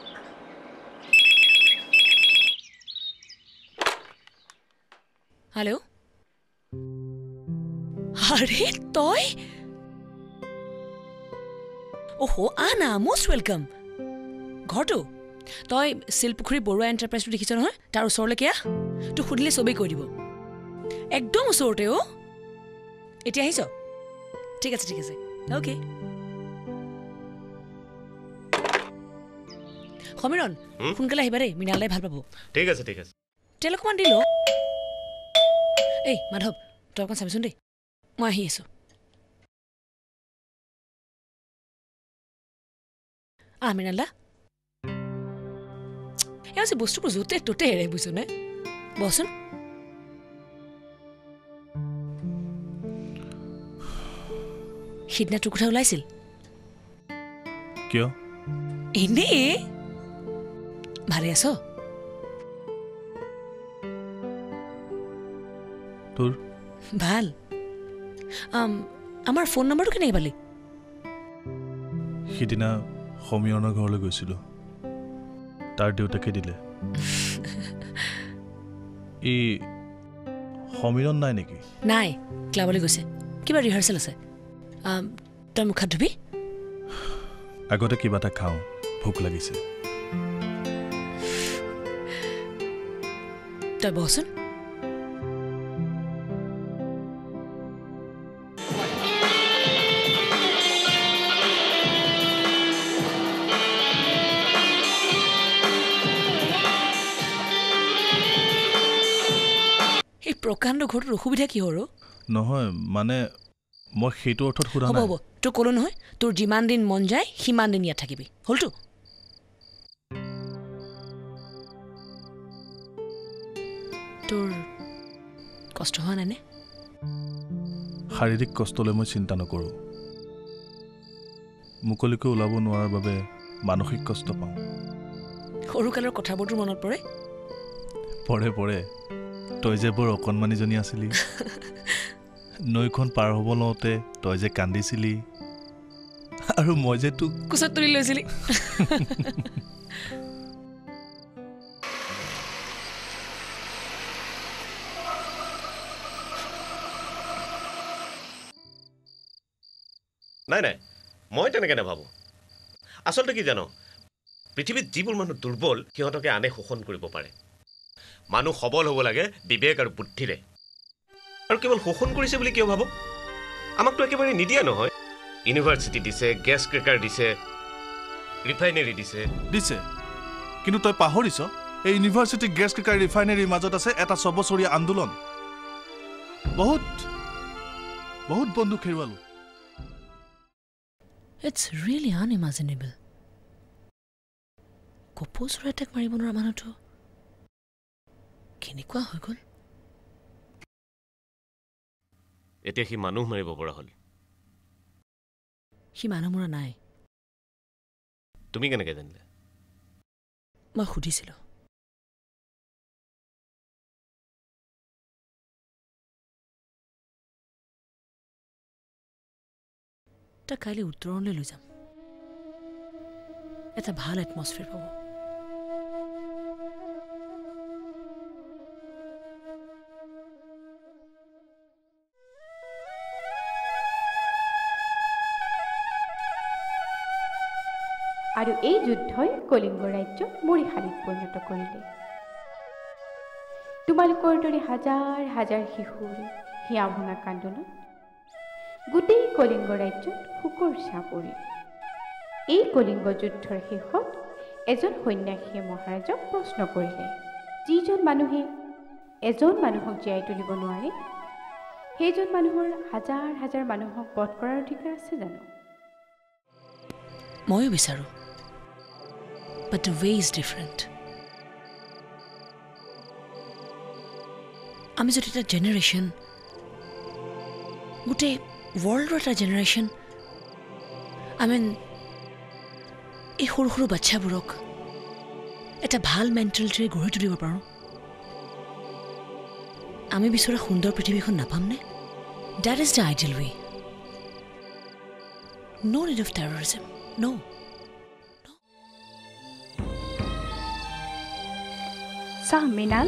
হেল্ল' আৰে তই ওহো আনা মষ্ট ৱেলকাম ঘৰটো তই শিলপুখুৰী বৰুৱা এণ্টাৰপ্ৰাইজটো দেখিছ নহয় তাৰ ওচৰলৈকে আহ তোক সুধিলে চবেই কৈ দিব একদম ওচৰতে অ' এতিয়া আহিছ ঠিক আছে অ'কে সমীৰণ সোনকালে আহিবা দেই মৃণালদাই ভাল পাব ঠিক আছে তেল অকণমান দিলো এই মাধৱ তই অকণ চাবিচোন দেই মই আহি আছোঁ মৃণালদা এই আছে বস্তুবোৰ য'তে ত'তে এৰে বুজিছনে বচোন সিদিনা তোৰ কথা ওলাইছিল কিয় এনেই ভালে আছ তোৰ ভাল আমাৰ ফোন নম্বৰটো কেনেকৈ পালি সিদিনা সমীৰণৰ ঘৰলৈ গৈছিলোঁ তাৰ দেউতাকে দিলে এই সমীৰণ নাই নেকি নাই ক্লাবলৈ গৈছে কিবা ৰিহাৰ্চেল আছে তই মুখ হাত ধুবি আগতে কিবা এটা খাওঁ ভোক লাগিছে তই বহচোন প্ৰকাণ্ড ঘৰটোৰ অসুবিধা কি হৰ নহয় মানে মই সেইটো অৰ্থত সোধা নাই হ'ব তোৰ ক'লো নহয় তোৰ যিমান দিন মন যায় সিমান দিন ইয়াত থাকিবি হ'লতো তোৰ কষ্ট হোৱা নাই নে শাৰীৰিক কষ্টলৈ মই চিন্তা নকৰোঁ মুকলিকৈ ওলাব নোৱাৰাৰ বাবে মানসিক কষ্ট পাওঁ সৰুকালৰ কথাবোৰ তোৰ মনত পৰে পৰে পৰে তই যে বৰ অকণমানিজনী আছিলি নৈখন পাৰ হ'ব লওঁতে তই যে কান্দিছিলি আৰু মই যে তোক কোচত তুলি লৈছিলি নাই নাই মই তেনেকৈ নাভাবোঁ আচলতে কি জানো পৃথিৱীত যিবোৰ মানুহ দুৰ্বল সিহঁতকে আনে শোষণ কৰিব পাৰে মানুহ সবল হ'ব লাগে বিবেক আৰু বুদ্ধিৰে আৰু কেৱল শোষণ কৰিছে বুলি কিয় ভাবোঁ আমাকতো একেবাৰে নিদিয়া নহয় ইউনিভাৰ্চিটি দিছে গেছ ক্ৰেকাৰ দিছে ৰিফাইনেৰী দিছে কিন্তু তই পাহৰিছ এই ইউনিভাৰ্চিটি গেছ ক্ৰেকাৰ ৰিফাইনেৰীৰ মাজত আছে এটা 6 বছৰীয়া আন্দোলন বহুত বন্ধু হেৰুৱালো It's really unimaginable. কপোচৰ এটেক মাৰিব নোৱাৰা মানুহটো কেনেকুৱা হৈ গ'ল এতিয়া সি মানুহ মাৰিব পৰা হ'ল সি মানুহ মৰা নাই তুমি কেনেকৈ জানিলা মই সুধিছিলোঁ তাক কাইলৈ উত্তৰণলৈ লৈ যাম এটা ভাল এটমছফিয়াৰ পাব আৰু এই যুদ্ধই কলিংগ ৰাজ্যক মৰিশালীত পৰিণত কৰিলে তোমালোকৰ দৰে হাজাৰ হাজাৰ শিশুৰ হিয়া ভঙা কান্দোনত গোটেই কলিংগ ৰাজ্যত শোকৰ ছাঁ পৰিল এই কলিংগ যুদ্ধৰ শেষত এজন সন্যাসীয়ে মহাৰাজক প্ৰশ্ন কৰিলে যিজন মানুহে এজন মানুহক জীয়াই তুলিব নোৱাৰে সেইজন মানুহৰ হাজাৰ হাজাৰ মানুহক বধ কৰাৰ অধিকাৰ আছে জানো ময়ো বিচাৰোঁ but the way is different আমি যদি এটা জেনেৰেশ্যন গোটেই ৱৰ্ল্ডৰ এটা জেনেৰেশ্যন এই সৰু সৰু বাচ্চাবোৰক এটা ভাল মেণ্টেলিটিৰে গঢ়ি তুলিব পাৰোঁ আমি বিচৰা সুন্দৰ পৃথিৱীখন নাপামনে that is the ideal way no need of terrorism no চাহ মৃণাল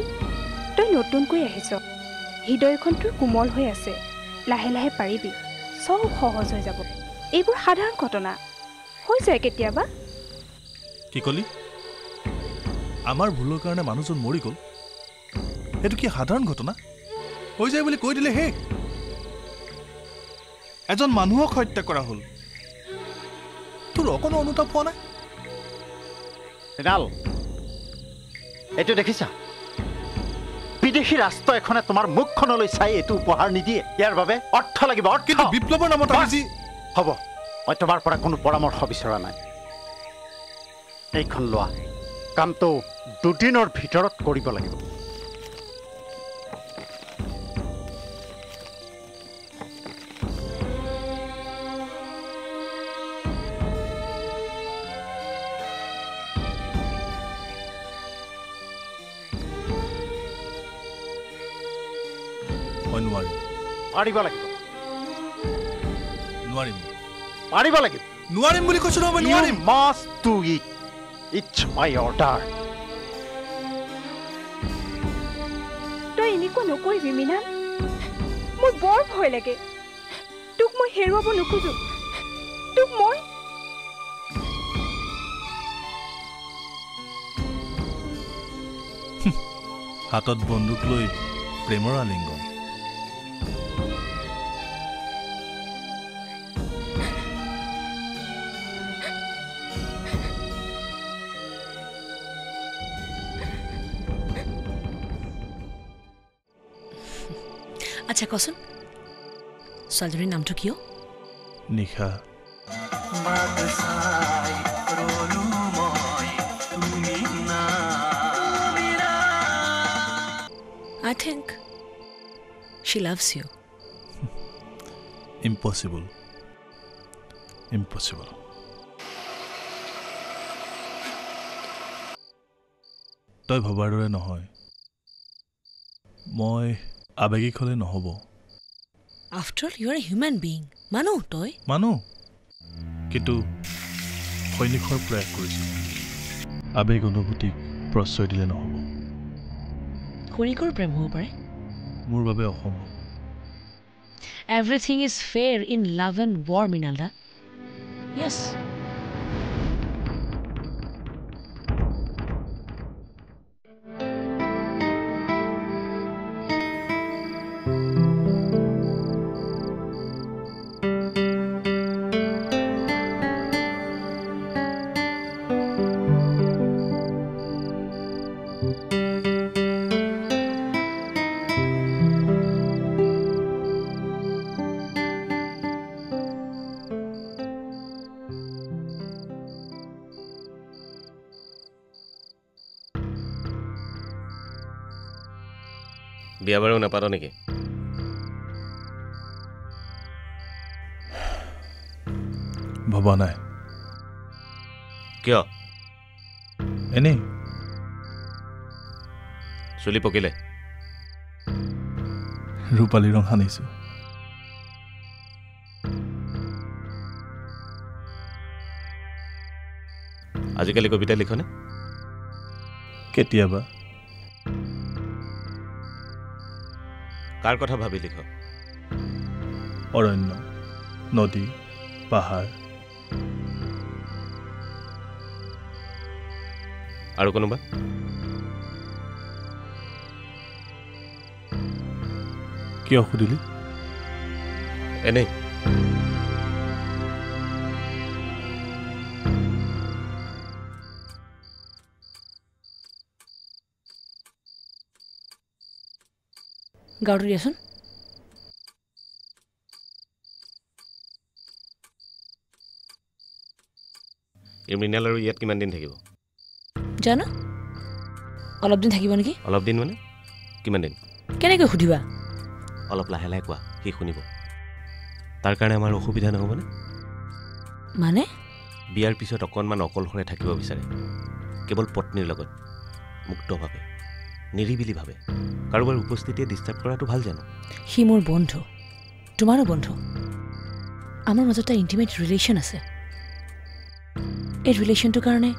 তই নতুনকৈ আহিছ হৃদয়খন তোৰ কোমল হৈ আছে লাহে লাহে পাৰিবি চব সহজ হৈ যাব এইবোৰ সাধাৰণ ঘটনা হৈ যায় কেতিয়াবা কি কলি আমাৰ ভুলৰ কাৰণে মানুহজন মৰি গ'ল এইটো কি সাধাৰণ ঘটনা হৈ যায় বুলি কৈ দিলে হে এজন মানুহক হত্যা কৰা হ'ল তোৰ অকণো অনুতাপ হোৱা নাই মৃণাল এইটো দেখিছা বিদেশী ৰাষ্ট্ৰ এখনে তোমাৰ মুখখনলৈ চাই এইটো উপহাৰ নিদিয়ে ইয়াৰ বাবে অৰ্থ লাগিব কিন্তু বিপ্লৱৰ নামত আমি যি হ'ব মই তোমাৰ পৰা কোনো পৰামৰ্শ বিচৰা নাই এইখন লোৱা কামটো 2 দিনৰ ভিতৰত কৰিব লাগিব পাৰিব লাগিব নোৱাৰিম পাৰিব লাগিব নোৱাৰিম বুলি কৈছো নহয় নোৱাৰিম must do it it's my order তই এনেকুৱা নকৰিবি মৃণাল মোৰ বৰ ভয় লাগে তোক মই হেৰুৱাব নোখোজো তোক মই হাতত বন্দুক লৈ প্ৰেমৰ আলিংগন আচ্ছা কচোন ছোৱালীজনীৰ নামটো কিয় নিশা I think she loves you. Impossible. Impossible. তই ভবাৰ দৰে নহয় মই আবেগিক হলে নহব After all, you are a human being. মানো তই মানো কিন্তু সৈনিকৰ প্ৰয়াস কৰিছো আবেগ অনুভূতিক প্ৰশ্ৰয় দিলে নহব সৈনিকৰ প্ৰেম হ'ব পাৰে মোৰ বাবে অসম্ভৱ Everything is fair in love and war, Minalda. Yes. বিয়া বাৰু নাপাত নেকি ভবা নাই কিয় এনেই চুলি পকিলে ৰূপালী ৰং সানিছো আজিকালি কবিতা লিখনে কেতিয়াবা কাৰ কথা ভাবি লিখ অৰণ্য নদী পাহাৰ আৰু কোনোবা কিয় সুধিলি এনেই গাঁৱটো দিয়াচোন এই মৃণাল আৰু ইয়াত কিমান দিন থাকিব জানো অলপ দিন থাকিব নেকি অলপ দিন মানে কিমান দিন কেনেকৈ সুধিবা অলপ লাহে লাহে কোৱা সি শুনিব তাৰ কাৰণে আমাৰ অসুবিধা নহ'বনে মানে বিয়াৰ পিছত অকণমান অকলশৰে থাকিব বিচাৰে কেৱল পত্নীৰ লগত মুক্তভাৱে নিৰিবিলিভাৱে কাৰোবাৰ উপস্থিতিয়ে ডিষ্টাৰ্ব কৰাটো ভাল জানো সি মোৰ বন্ধু তোমাৰো বন্ধু আমাৰ মাজত এটা ইণ্টিমেট ৰিলেশ্যন আছে এই ৰিলেশ্যনটোৰ কাৰণে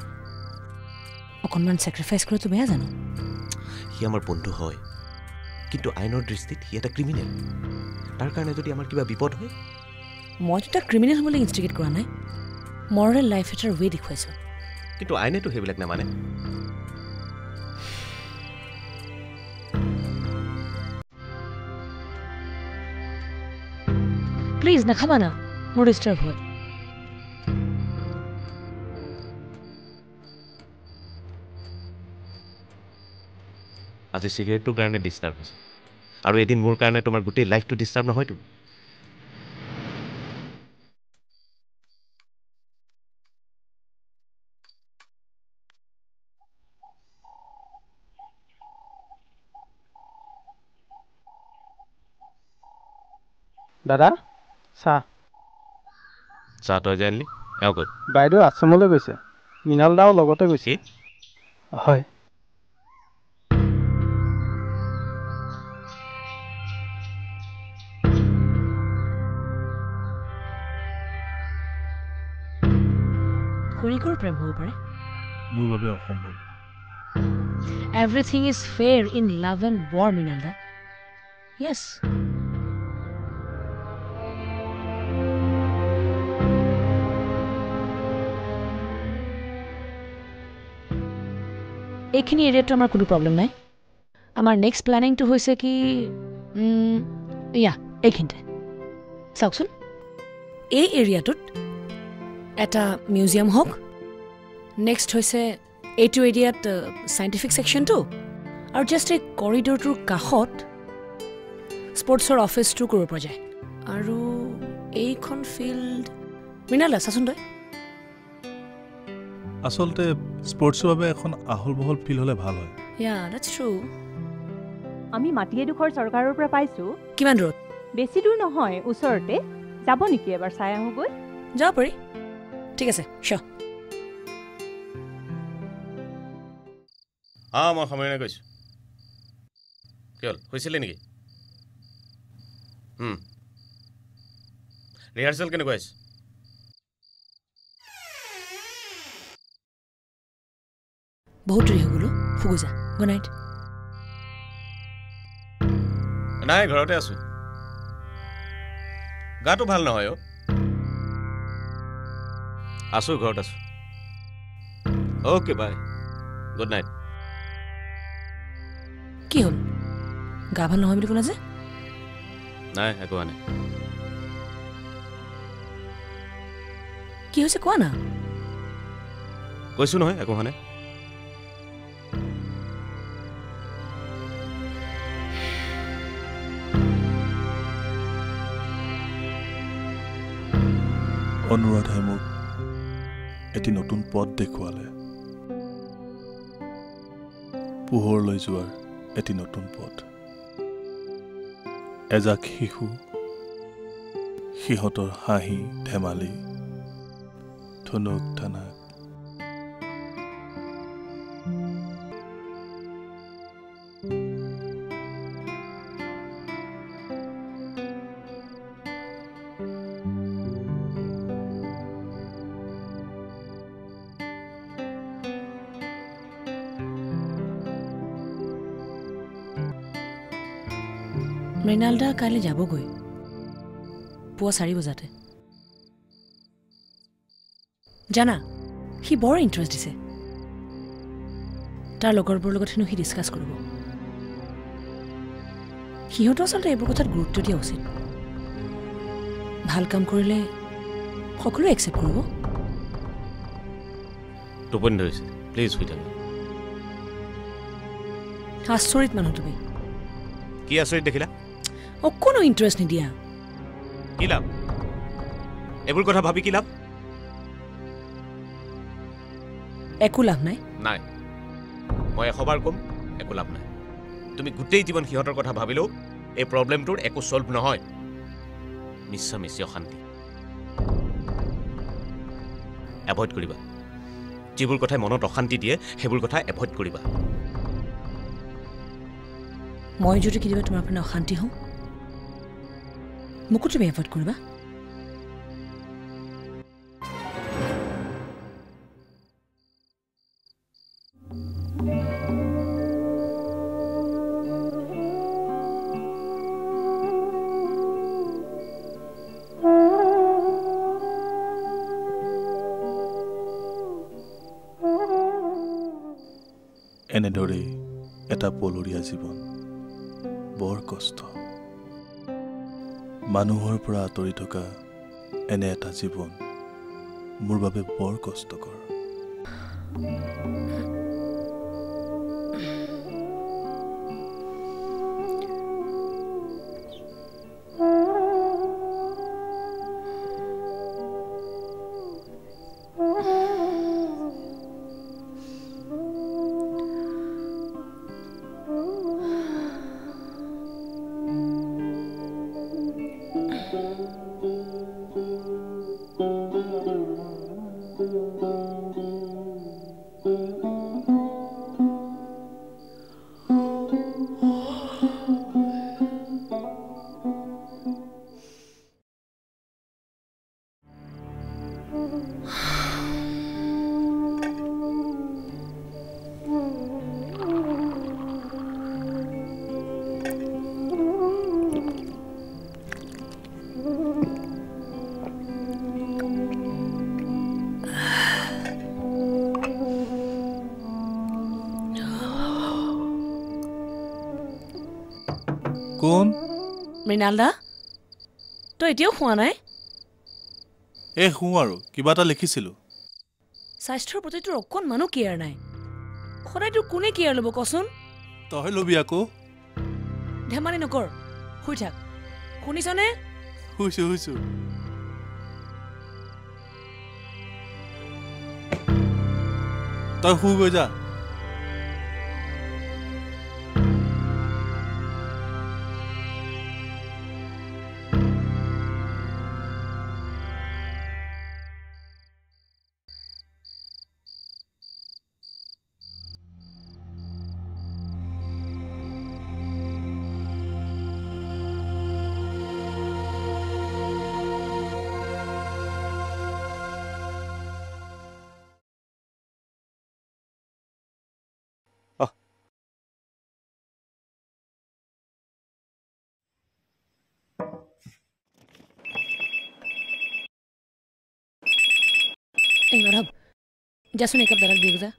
অকণমান ছেক্ৰিফাইচ কৰাটো বেয়া জানো সি আমাৰ বন্ধু হয় কিন্তু আইনৰ দৃষ্টিত সি এটা ক্ৰিমিনেল তাৰ কাৰণে যদি আমাৰ কিবা বিপদ হয় মইতো তাক ক্ৰিমিনেল হ'বলৈ ইনষ্টিগেট কৰা নাই মৰেল লাইফ এটাৰ ৱে দেখুৱাইছোঁ কিন্তু আইনেতো সেইবিলাক নামানে প্লিজ নাখাবা না মোৰ ডিষ্টাৰ্ব হয় আজি চিগাৰেটটোৰ কাৰণে ডিষ্টাৰ্ব হৈছে আৰু এদিন মোৰ কাৰণে তোমাৰ গোটেই লাইফটো ডিষ্টাৰ্ব নহয়তো দাদা চাহ চাহ তই যে আনিলি এওঁ ক'ত বাইদেউ আশ্ৰমলৈ গৈছে মৃণাল দাও লগতে গৈছে হয় সৈনিকৰ প্ৰেম হ'ব পাৰে মোৰ বাবে অসম্ভৱ Everything is fair in love and war, Minalda. Yes. এইখিনি এৰিয়াটো আমাৰ কোনো প্ৰব্লেম নাই আমাৰ নেক্সট প্লেনিংটো হৈছে কি এইখিনিতে চাওকচোন এই এৰিয়াটোত এটা মিউজিয়াম হওক নেক্সট হৈছে এইটো এৰিয়াত চাইণ্টিফিক ছেকশ্যনটো আৰু জাষ্ট এই কৰিডৰটোৰ কাষত স্পৰ্টছৰ অফিচটো কৰিব পৰা যায় আৰু এইখন ফিল্ড মৃণাল চাচোন তই আচলতে স্পৰ্টছৰ বাবে এখন আহল বহল ফিল্ড হ'লে ভাল হয় ইয়া দ্যাটছ ট্ৰু আমি মাটি এডোখৰ চৰকাৰৰ পৰা পাইছোঁ কিমান দূৰত বেছি দূৰ নহয় ওচৰতে যাব নেকি এবাৰ চাই আহোঁগৈ যাব পাৰি ঠিক আছে চিয়'ৰ মই সময় কৈছোঁ কি হ'ল হৈছিলে নেকি ৰিহাৰ্চেল কেনেকুৱা হৈছে বহুত দেৰি হৈ গ'লো শুগো যা গুড নাইট নাই ঘৰতে আছোঁ গাটো ভাল নহয় আছোঁ ঘৰত আছোঁ অ'কে বাই গুড নাইট কি হ'ল গা ভাল নহয় বুলি ক'লা যে নাই একো হোৱা নাই কি হৈছে কোৱা না কৈছোঁ নহয় একো হোৱা নাই অনুৰাধাই মোক এটি নতুন পথ দেখুৱালে পোহৰলৈ যোৱাৰ এটি নতুন পথ এজাক শিশু সিহঁতৰ হাঁহি ধেমালি ধনুক ঠানাক মৃণালদা কাইলৈ যাবগৈ পুৱা 4 বজাতে জানা সি বৰ ইণ্টাৰেষ্ট দিছে তাৰ লগৰবোৰৰ লগত হেনো সি ডিছকাছ কৰিব সিহঁতো আচলতে এইবোৰ কথাত গুৰুত্ব দিয়া উচিত ভাল কাম কৰিলে সকলোৱে একচেপ্ট কৰিব টোপনি ধৰিছে প্লিজ শুই থাক আচৰিত মানুহ তুমি কি আচৰিত দেখিলা অকণো ইণ্টাৰেষ্ট নিদিয়া কি লাভ এইবোৰ কথা ভাবি কি লাভ একো লাভ নাই নাই মই 100 বাৰ ক'ম একো লাভ নাই তুমি গোটেই জীৱন সিহঁতৰ কথা ভাবিলেও এই প্ৰব্লেমটোৰ একো সলভ নহয় মিছা অশান্তি এভইড কৰিবা যিবোৰ কথাই মনত অশান্তি দিয়ে সেইবোৰ কথা এভইড কৰিবা মই যদি কেতিয়াবা তোমাৰ কাৰণে অশান্তি হওঁ মোকো তুমি এভইড কৰিবা এনেদৰেই এটা পলৰীয়া জীৱন বৰ কষ্ট মানুহৰ পৰা আঁতৰি থকা এনে এটা জীৱন মোৰ বাবে বৰ কষ্টকৰ কোন মৃণালদা তই এতিয়াও খোৱা নাই শুওঁ আৰু কিবা এটা লিখিছিলোঁ স্বাস্থ্যৰ প্ৰতি তোৰ অকণমানো কেয়াৰ নাই সদায় তোৰ কোনে কেয়াৰ ল'ব কচোন তই ল'বি আকৌ ধেমালি নকৰ শুই থাক শুনিছনে শুইছো তই শুই গৈ যা এই মাধৱ যাচোন একাপ দাদাক দি যা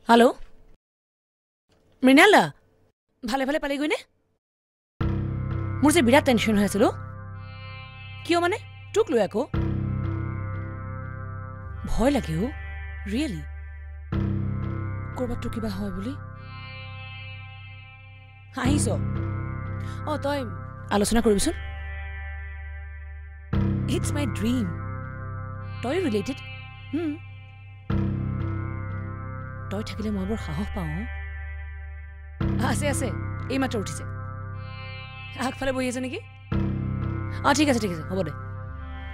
হেল্ল' মৃণাল দা ভালে ভালে পালিগৈ নে মোৰ যে বিৰাট টেনশ্যন হৈ আছিল কিয় মানে তোক লৈ আকৌ ভয় লাগে ৰিয়েলি ক'ৰবাত তোৰ কিবা হয় বুলি আহিছ তই আলোচনা কৰিবিচোন It's my dream. Toy related? Toy থাকিলে মই বৰ সাহস পাওঁ আছে এই মাত্ৰ উঠিছে আগফালে বহি আছে নেকি ঠিক আছে হ'ব দে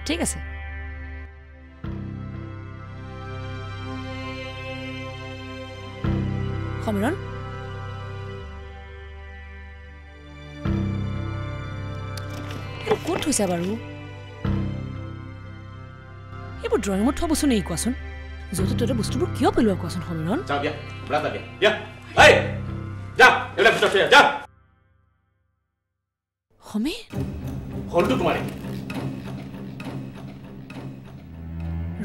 ঠিক আছে সমীৰণ ক'ত থৈছা বাৰু এইবোৰ ড্ৰয়িং ৰুমত থোৱা বস্তু নেকি কোৱাচোন য'তে ত'তে বস্তুবোৰ কিয় পেলোৱা কোৱাচোন সমীৰণ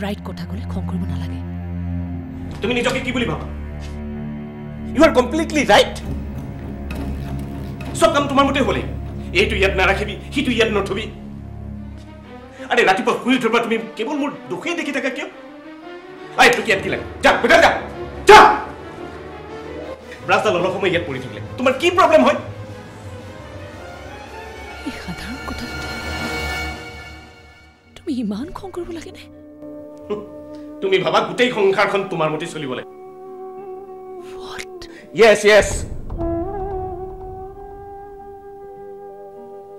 ৰাইট কথা ক'লে খং কৰিব নালাগে তুমি নিজকে কি বুলি ভাবা ইউ আৰ কমপ্লিটলি ৰাইট সব কাম তোমাৰ মতে হ'লে এইটো ইয়াত নাৰাখিবি সিটো ইয়াত নথবি আৰে ৰাতিপুৱা শুই উঠাৰ পৰা তুমি কেৱল মোৰ দুখে দেখি থাকা কিয় তোক ইয়াত কি লাগে যা বেটা যা ব্ৰাছডাল অলপ সময় ইয়াত পৰি থাকিলে তোমাৰ কি প্ৰব্লেম হয় এই সাধাৰণ কথা তুমি ইমান খং কৰিব লাগে নে তুমি ভাবা গোটেই সংসাৰখন তোমাৰ মতে চলিব লাগে yes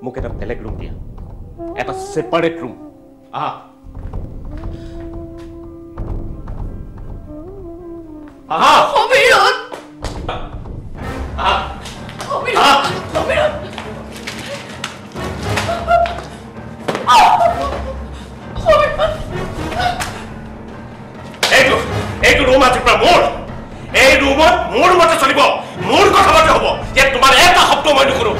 মোক এটা বেলেগ ৰুম দিয়া এটা সেপাৰেট ৰুম সমীৰণ এইটো ৰুম আছে মোৰ এই ৰুমত মোৰ মতে চলিব মোৰ কথা মতে হ'ব ইয়াত তোমাৰ এটা শব্দ মই নুশুনো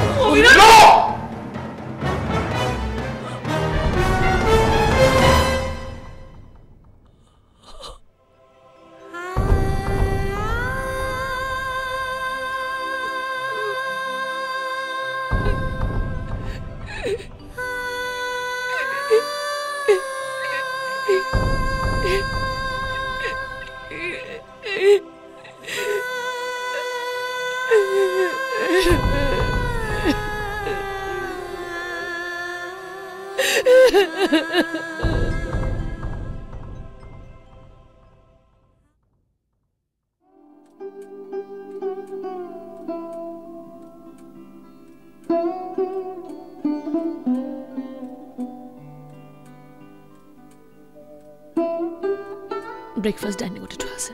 ব্ৰেকফাষ্ট ডাইনিঙতে থোৱা আছে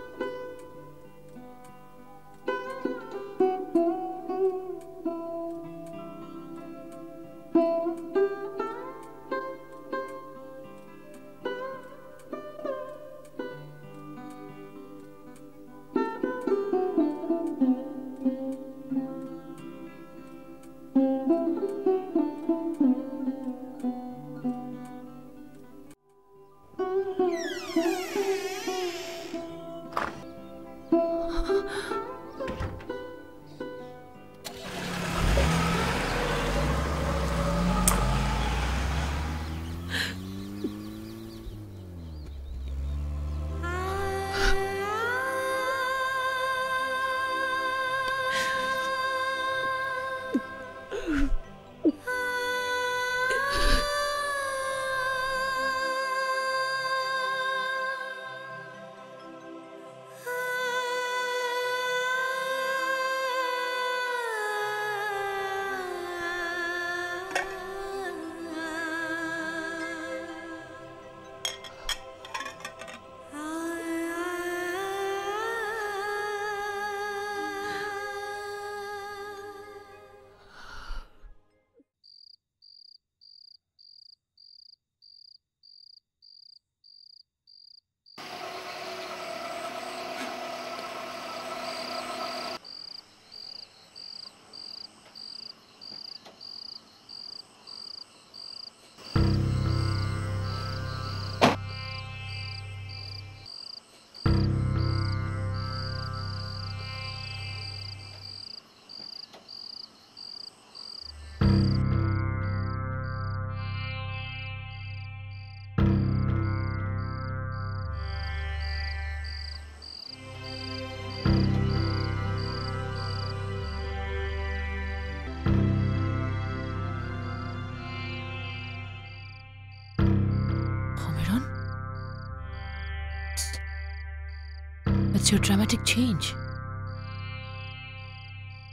It's your dramatic change.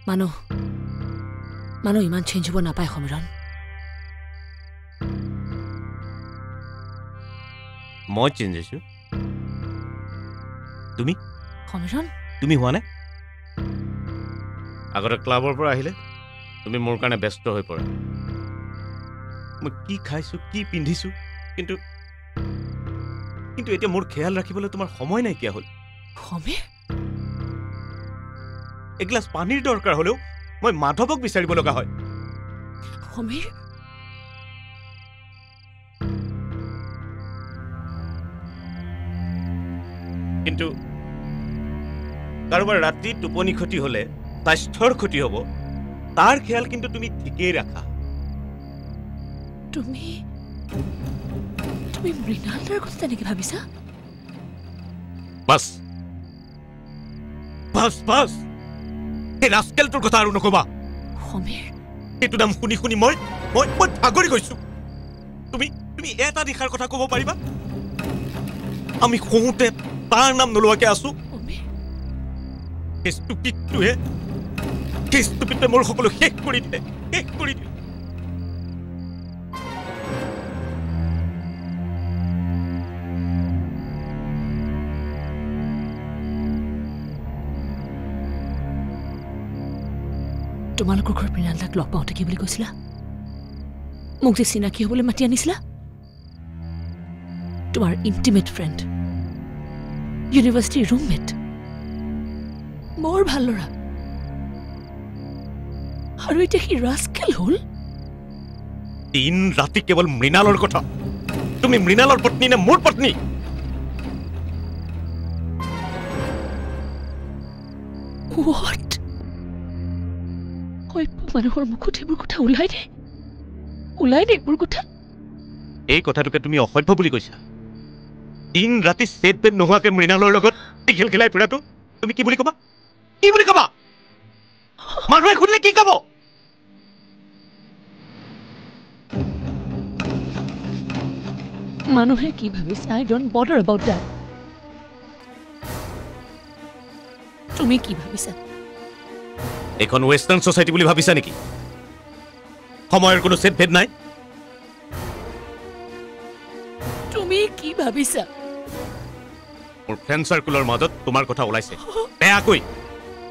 Mano iman change hobo napaয় Samiran মই চেঞ্জ হৈছো তুমি সমীৰণ তুমি হোৱা নাই আগতে ক্লাবৰ পৰা আহিলে তুমি মোৰ কাৰণে ব্যস্ত হৈ পৰা মই কি খাইছো কি পিন্ধিছো কিন্তু এতিয়া মোৰ খেয়াল ৰাখিবলৈ তোমাৰ সময় নাই কিয়া হ'ল সমীৰ এগিলাস পানীৰ দৰকাৰ হলেও মই মাধৱক বিচাৰিব লগা হয় সমীৰ কিন্তু কাৰোবাৰ ৰাতি টোপনি ক্ষতি হলে স্বাস্থ্যৰ ক্ষতি হ'ব তাৰ খেয়াল কিন্তু তুমি ঠিকেই ৰাখা তুমি মৃণালৰ কথা তেনেকে ভাবিছা বাস এই ৰাস্কেলটোৰ কথা আৰু নকবা সমীৰ এইটো নাম শুনি শুনি মই ভাগৰি গৈছো তুমি এটা দিশাৰ কথা ক'ব পাৰিবা আমি শুওঁতে তাৰ নাম নলোৱাকে আছো ষ্টুপিডটোৱে মোৰ সকলো শেষ কৰি দিলে তোমালোকৰ ঘৰ মৃণালক লগ পাওঁতে কি বুলি কৈছিলা মোক যে চিনাকি হ'বলৈ মাতি আনিছিলা তোমাৰ ইণ্টিমেট ফ্ৰেণ্ড ইউনিভাৰ্চিটিৰ ৰুমমেট বৰ ভাল ল'ৰা আৰু এতিয়া সি ৰাস্কেল হ'ল দিন ৰাতি কেৱল মৃণালৰ কথা তুমি মৃণালৰ পত্নী নে মোৰ পত্নী What? মানুহৰ মুখত এইবোৰ কথা ওলাই দে এইবোৰ কথা এই কথাটোকে তুমি অসভ্য বুলি কৈছা দিন ৰাতি সেট বেট নোহোৱাকে মৃণালৰ লগত খেল খেলাই ফুৰাটো তুমি কি বুলি কবা মানুহে শুনিলে কি কব মানুহে কি ভাবিছে I don't bother about that তুমি কি ভাবিছা এখন ওয়েস্টার্ন সোসাইটি বুলি ভাবিছা নেকি সময়ৰ কোনো সেট ভেদ নাই তুমি কি ভাবিছা মোৰ ফ্ৰেন্ড সাৰ্কুলৰ মাজত তোমাৰ কথা ওলাইছে বেয়া কই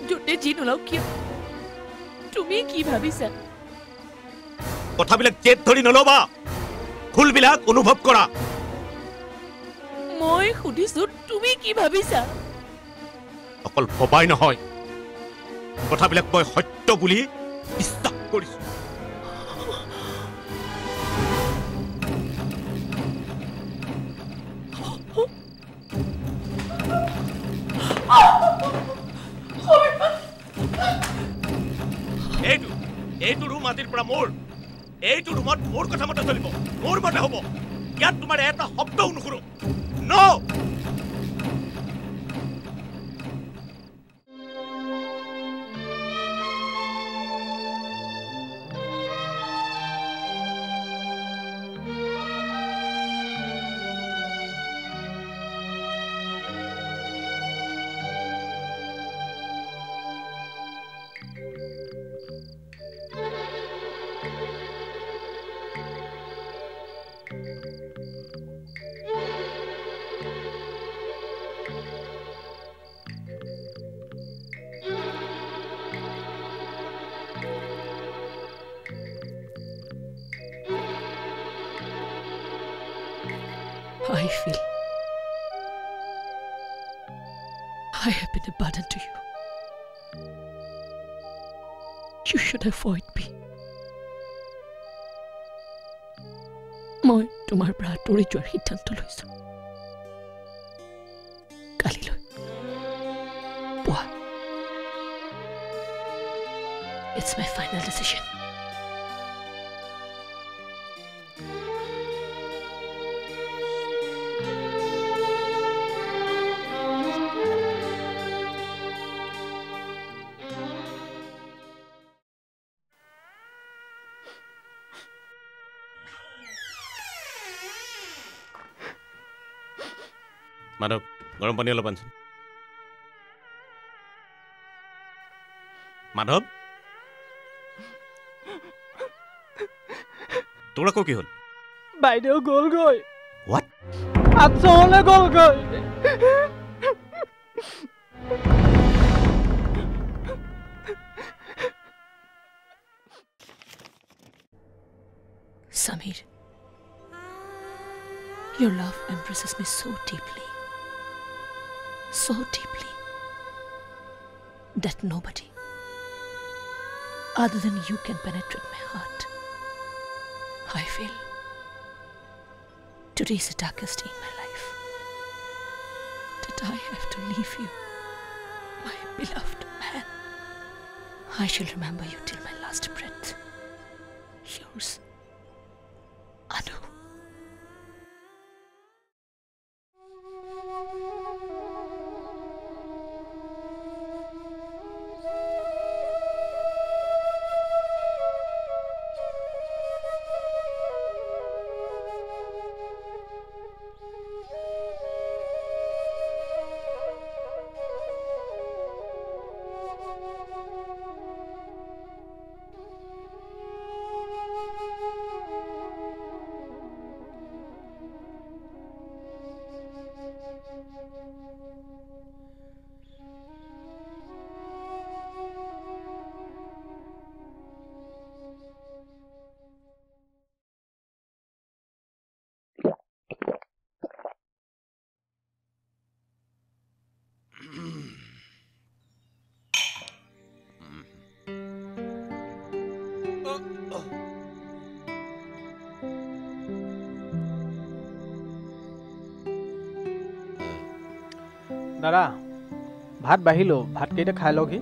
জোতে জি নলাও কি তুমি কি ভাবিছা কথাবিলাক জেদ ধৰি নলবা খুলবিলাক অনুভৱ কৰা মই সুধিছো তুমি কি ভাবিছা অকল ভবাই নহয় কথাবিলাক মই সত্য বুলি বিশ্বাস কৰিছো এইটো ৰুম আদিৰ পৰা মোৰ এইটো ৰুমত মোৰ কথা মতে চলিব মোৰ মতে হ'ব ইয়াত তোমাৰ এটা শব্দও নুশুনো নো I feel I have been a burden to you. You should avoid me. মই তোমাৰ পৰা আঁতৰি যোৱাৰ সিদ্ধান্ত লৈছো কালিলৈ পুৱা It's my final decision. Madhav গৰম পানী অলপ আনচোন মাধৱ তোৰ আকৌ কি হ'ল বাইদেউ গ'লগৈ হোৱাট আচলে গ'লগৈ Samir, your love impresses me so deeply, that nobody other than you can penetrate my heart. I feel today is the darkest day in my life, that I have to leave you, my beloved man. I shall remember you till my last breath. Yours, Anu. দাদা ভাত বাঢ়িলো ভাতকেইটা খাই লওঁহি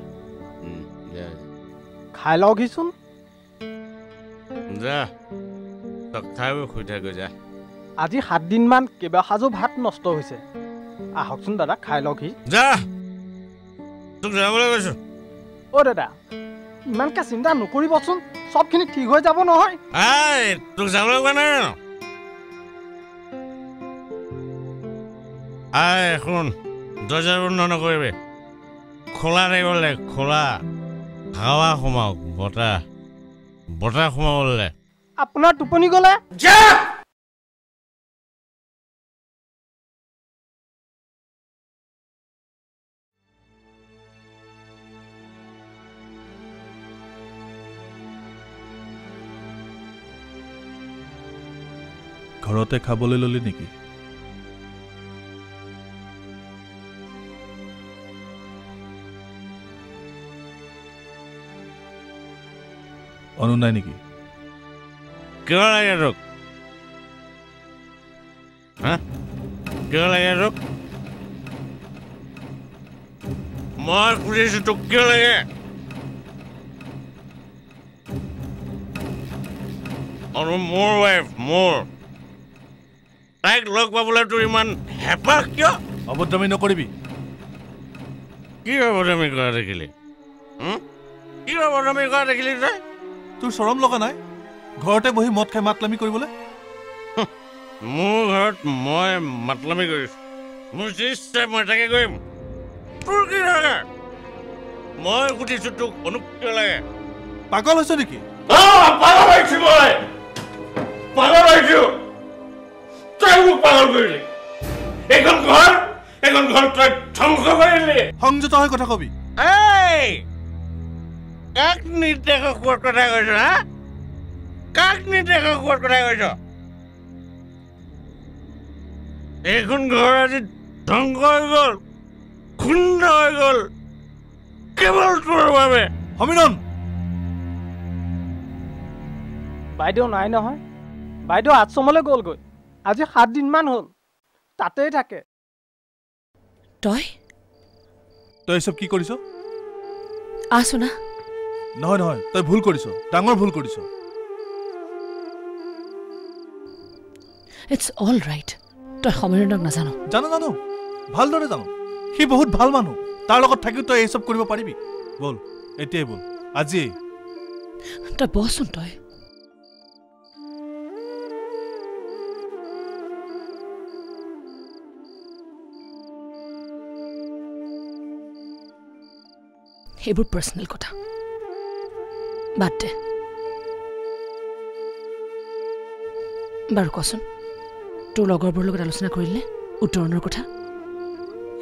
খাই লওঁহিচোন যা তক খাই শুই থাকো যা আজি 7 দিনমান কেইবা সাজো ভাত নষ্ট হৈছে আহকচোন দাদা খাই লওঁহি যা তোক যাবলৈ কৈছো অ দাদা ইমানকে চিন্তা নকৰিবচোন সবখিনি ঠিক হৈ যাব নহয় তোক যাবলৈ কোৱা নাই শুন দৰজা বন্ধ নকৰিবি খোলা থাকিবলে খোলা হাৱা সোমাওক বতাহ সোমাবলে আপোনাৰ টোপনি গলে যা ঘৰতে খাবলৈ ললি নেকি অনু নাই নেকি কিয় লাগে তোক কিয় লাগে তোক মই সুধিছো তোক কিয় লাগে অনু মোৰ ৱাইফ মোৰ তাইক লগ পাবলৈ তোৰ ইমান হেঁপাহ কিয় অভদ্ৰামি নকৰিবি কি অভদ্ৰামি কৰা দেখিলি কি অভদ্ৰামি কৰা দেখিলি তই তোৰ চৰম লগা নাই ঘৰতে বহি মদ খাই মাতলামি কৰিবলৈ মোৰ ঘৰত মই মাতলামি কৰিছো মোৰ ইচ্ছা মই তাকে কৰিম তোৰ কি লাগে মই সুধিছো তোক অনুক কিয় লাগে পাগল হৈছ নেকি পাগল হৈছো মই পাগল হৈছো তই মোক পাগল কৰিলি এখন ঘৰ তই ধ্বংস কৰিলি সংযত হৈ কথা কবি কাক নিৰ্দেশক কোৱাৰ কথা কৈছ কাক নিৰ্দেশক কোৱাৰ কথা কৈছ এইখন ঘৰ আজি ধ্বংস হৈ গ'ল খুন্দ হৈ গ'ল কেৱল তোৰ বাবে সমীৰণ বাইদেউ নাই নহয় বাইদেউ আশ্ৰমলৈ গ'লগৈ আজি 7 দিনমান হ'ল তাতেই থাকে তই চব কি কৰিছ আছোনা নহয় তই ভুল কৰিছ ডাঙৰ ভুল কৰিছ ইটছ অল ৰাইট তই সমীৰণক নাজানো জানো ভালদৰে জানো সি বহুত ভাল মানুহ তাৰ লগত থাকি তই এই চব কৰিব পাৰিবি বল এতিয়াই বল আজি তই বচোন তই সেইবোৰ পাৰ্চনেল কথা বাদ দে বাৰু কচোন তোৰ লগৰবোৰৰ লগত আলোচনা কৰিলে উত্তৰণৰ কথা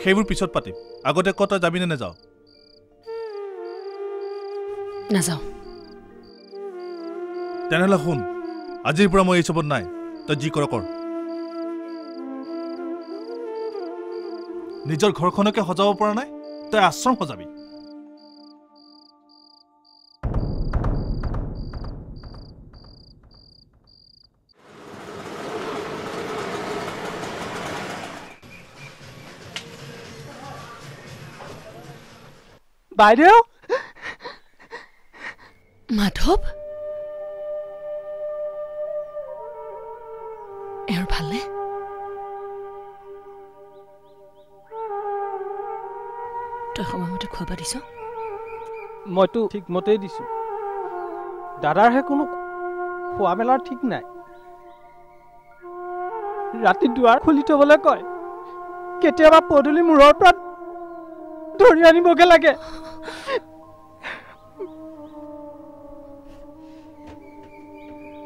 সেইবোৰ পিছত পাতিম আগতে ক তই যাবি নে নাযাওঁ নাযাওঁ তেনেহ'লে শুন আজিৰ পৰা মই এই চবত নাই তই যি কৰ কৰ নিজৰ ঘৰখনকে সজাব পৰা নাই তই আশ্ৰম সজাবি বাইদেউ মাধৱ এৰ ভালনে তই সময়মতে খোৱা দিছ মইতো ঠিকমতেই দিছোঁ দাদাৰহে কোনো খোৱা মেলাৰ ঠিক নাই ৰাতি দুৱাৰ খুলি থবলৈ কয় কেতিয়াবা পদূলি মূৰৰ পৰা ধৰি আনিবগে লাগে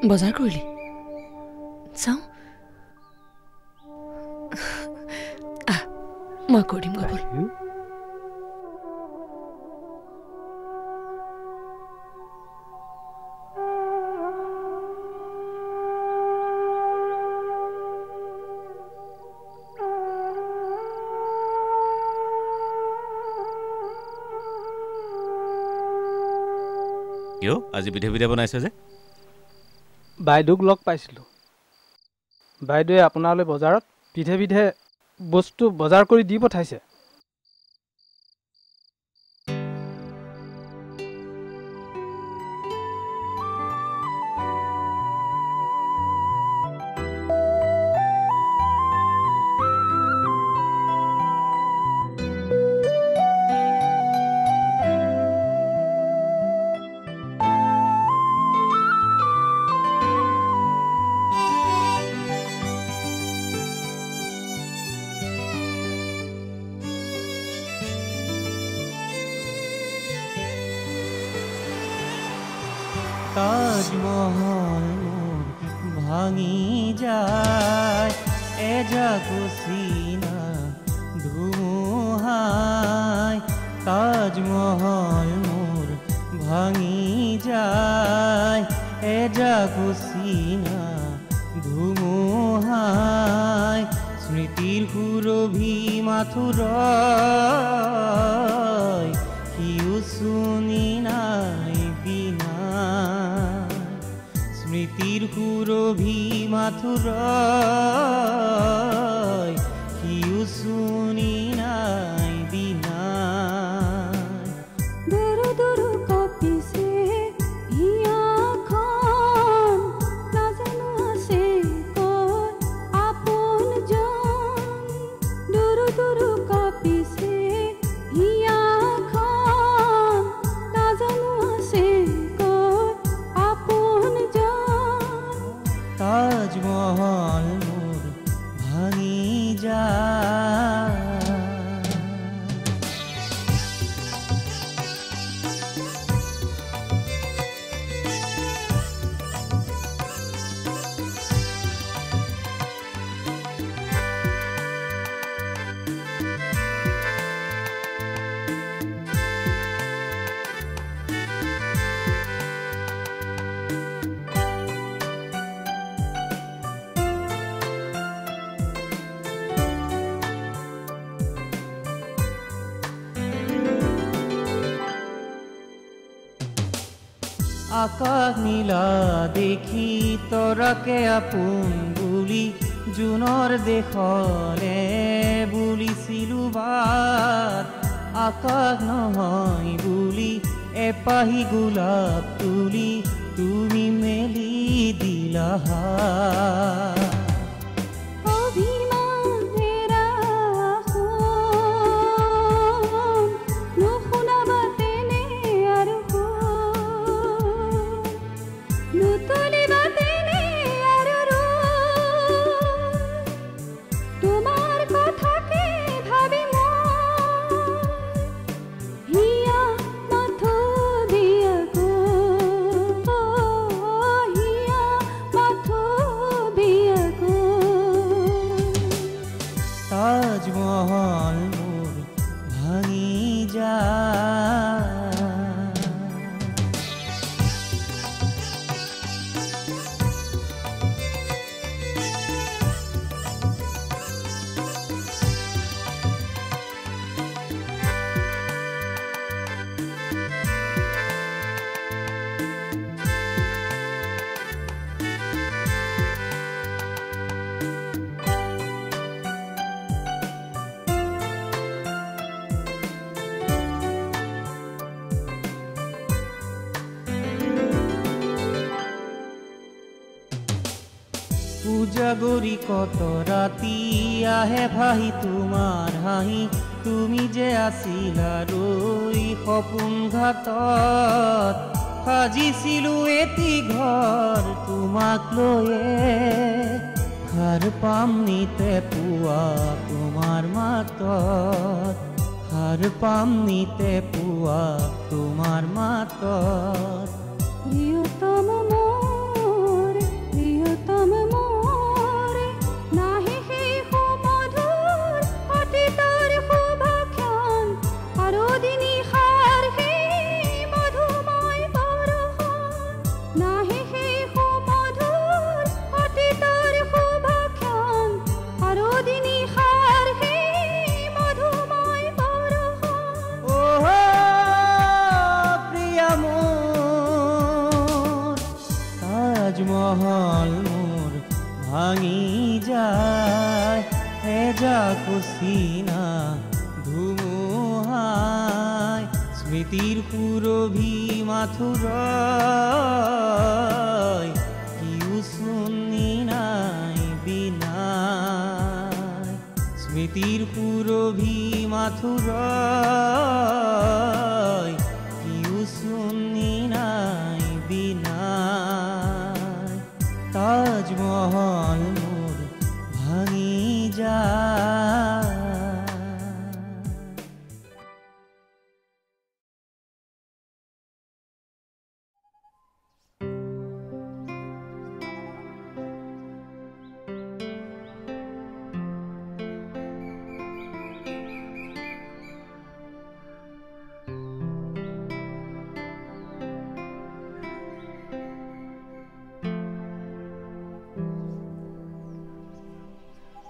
বজাৰ কৰিলি চাওঁ মই কৰি দিম গৈ কিয় আজি বিধে বিধে বনাইছে যে বাইদেউক লগ পাইছিলোঁ বাইদেৱে আপোনালৈ বজাৰত বিধে বিধে বস্তু বজাৰ কৰি দি পঠাইছে তাজমহল ভাঙি যায় এজাকুচিনা ধুমুহাই তাজমহল মোর ভাঙি যায় এজাকুচিনা ধুমুহাই স্মৃতির সুরভি মাথুর কিউ শুনি নাই বিনা স্মৃতির সুরভি মাথুর কিউ শুনি নাই বিনা দূর দূর কপিছে হিয়াখন নাজানো আছে কত আপন জন দূর দূর কপিছে হিয়াখন নাজানো আছে কত আপন জন তাজমহল মোর ভাঙি যায় আকাশ নীলা দেখি তৰাকে আপোন বুলি জুনৰ দেশলে বুলিছিলো বাট আকাশ নহয় বুলি এপাহি গোলাপ তুলি তুমি মেলি দিলা হাত উজাগৰি কত ৰাতি আহে ভাহি তোমাৰ হাঁহি তুমি যে আছিলা ৰৈ সপোন ঘাটত সাজিছিলো এটি ঘৰ তোমাক লৈয়ে সাৰ পাম নিতে পুৱা তোমাৰ মাতত সাৰ পাম নিতে পুৱা তোমাৰ মাতত প্ৰিয়তম মোৰ প্ৰিয়তম মোৰ নাহি সেই সুমধুৰ অতীতৰ শুভক্ষণ আৰু দিনিশাৰ সেই মধুময় বৰষণ নাহি সেই সুমধুৰ অতীতৰ শুভক্ষণ আৰু দিনিশাৰ সেই মধুময় বৰষণ তাজমহল মোৰ ভাঙি যায় এজাক চিনা ধুমুহাই স্মৃতিৰ সুৰভি মাথুৰাই কিও শুনি নাই বিনাই স্মৃতিৰ সুৰভি মাথুৰাই কিও শুনি নাই বিনাই তাজমহল মোৰ ভাঙি যায়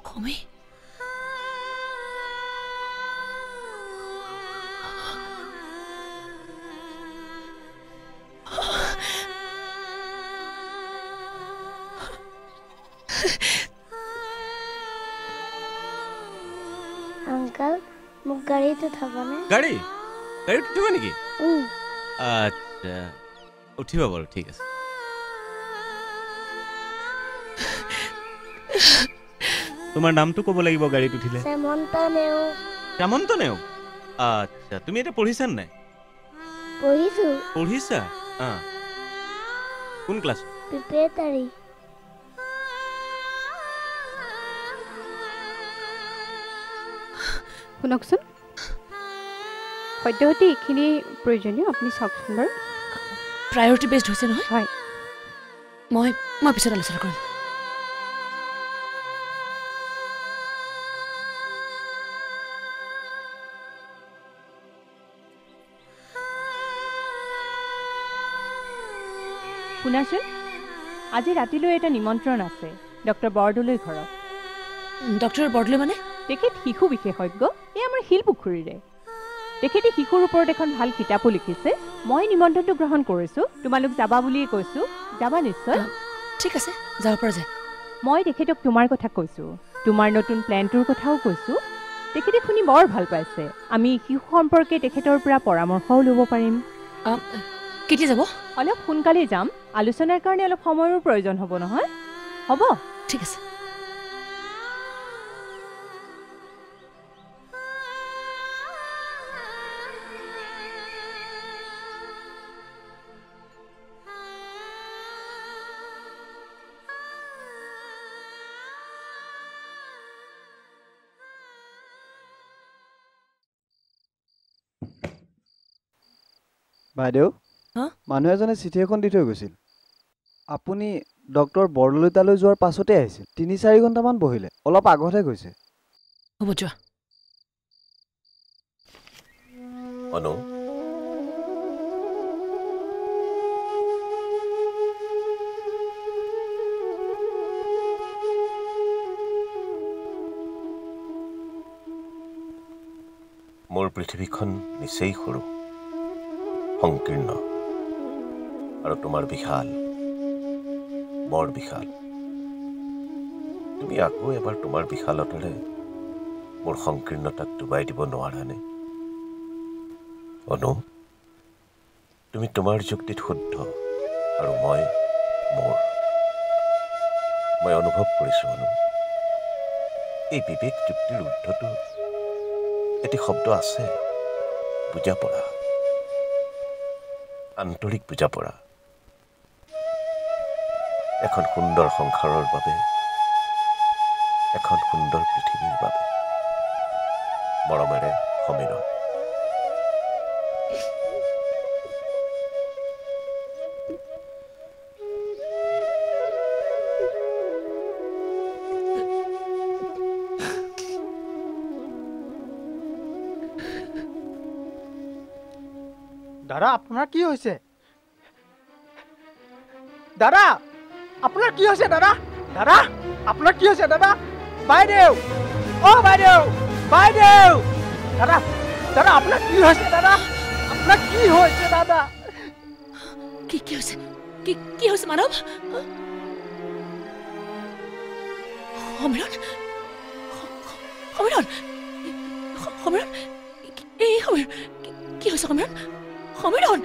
কমে আঙ্কাল মোক গাড়ীত উঠাবনে গাড়ীত উঠিব নেকি আচ্ছা উঠিব বাৰু ঠিক আছে তোমাৰ নামটো ক'ব লাগিব গাড়ীত উঠিলে শ্যামন্ত নেওগ শ্যামন্ত নেওগ আচ্ছা তুমি এটা পঢ়িছা নাই পঢ়িছা কোন ক্লাছ প্ৰিপেয়াৰী শুনকচোন সদ্যহতে এইখিনি প্ৰয়োজনীয় আপুনি চাওকচোন বাৰু প্ৰায়ৰিটি বেছড হৈছে নহয় হয় মই পিছত আলোচনা কৰিম শুনাচোন আজি ৰাতিলৈ এটা নিমন্ত্ৰণ আছে ডক্টৰ বৰদলৈ ঘৰত ডক্টৰ বৰদলৈ মানে তেখেত শিশু বিশেষজ্ঞ এই আমাৰ শিলপুখুৰীৰে তেখেতে শিশুৰ ওপৰত এখন ভাল কিতাপো লিখিছে মই নিমন্ত্ৰণটো গ্ৰহণ কৰিছোঁ তোমালোক যাবা বুলিয়ে কৈছোঁ যাবা নিশ্চয় ঠিক আছে যাব পৰা যায় মই তেখেতক তোমাৰ কথা কৈছোঁ তোমাৰ নতুন প্লেনটোৰ কথাও কৈছোঁ তেখেতে শুনি বৰ ভাল পাইছে আমি শিশু সম্পৰ্কে তেখেতৰ পৰা পৰামৰ্শও ল'ব পাৰিম কেতিয়া যাব অলপ সোনকালে যাম আলোচনাৰ কাৰণে অলপ সময়ৰ প্ৰয়োজন হ'ব নহয় হ'ব ঠিক আছে বাইদেউ মানুহ এজনে চিঠি এখন দি থৈ গৈছিল আপুনি ডক্টৰ বৰদলৈ তালৈ যোৱাৰ পাছতে আহিছিল ৩-৪ ঘণ্টামান বহিলে অলপ আগতহে গৈছে হ'ব যোৱা অনু মোৰ পৃথিৱীখন নিচেই সৰু সংকীৰ্ণ আৰু তোমাৰ বিশাল বৰ বিশাল তুমি আকৌ এবাৰ তোমাৰ বিশালতাৰে মোৰ সংকীৰ্ণতাক ডুবাই দিব নোৱাৰানে অনু তুমি তোমাৰ যুক্তিত শুদ্ধ আৰু মই মই অনুভৱ কৰিছোঁ অনু এই বিবেক যুক্তিৰ ঊৰ্ধতো এটি শব্দ আছে বুজা পৰা আন্তৰিক বুজা পৰা এখন সুন্দৰ সংসাৰৰ বাবে এখন সুন্দৰ পৃথিৱীৰ বাবে মৰমেৰে সমীৰণ দাদা আপোনাৰ কি হৈছে দাদা আপোনাৰ কি হৈছে দাদা দাদা আপোনাৰ কি হৈছে দাদা বাইদেউ অ বাইদেউ বাইদেউ দাদা দাদা আপোনাৰ কি হৈছে দাদা আপোনাৰ কি হৈছে দাদা কি হৈছে কি হৈছে মানৱ সমীৰণ সমীৰণ সমীৰণ এই সমীৰণ কি হৈছে Samiran Samiran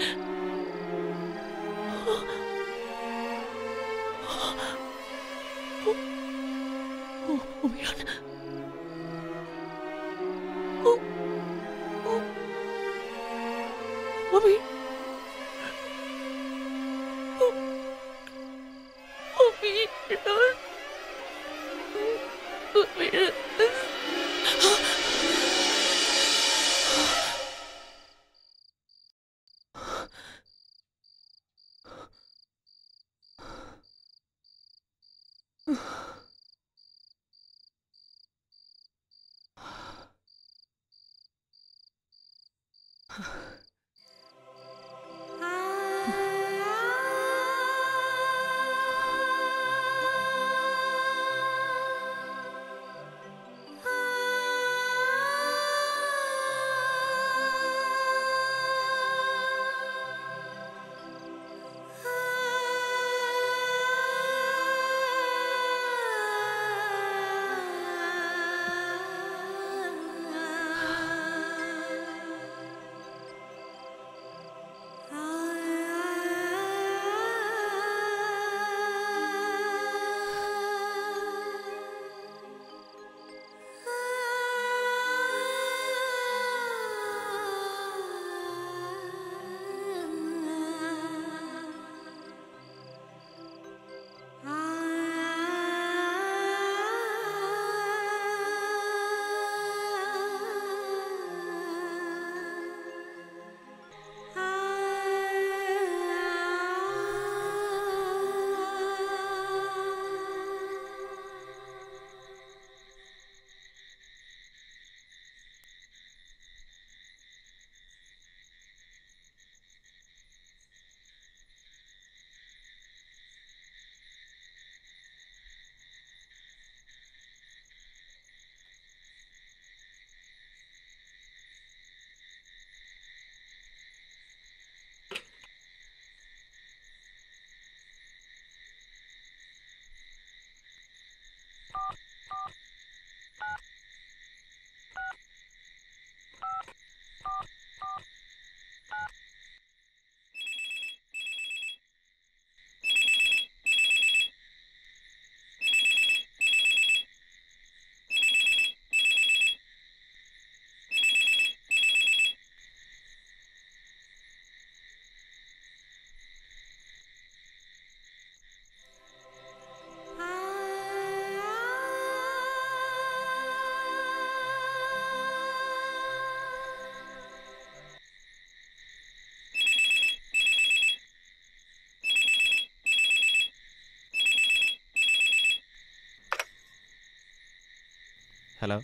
Hello?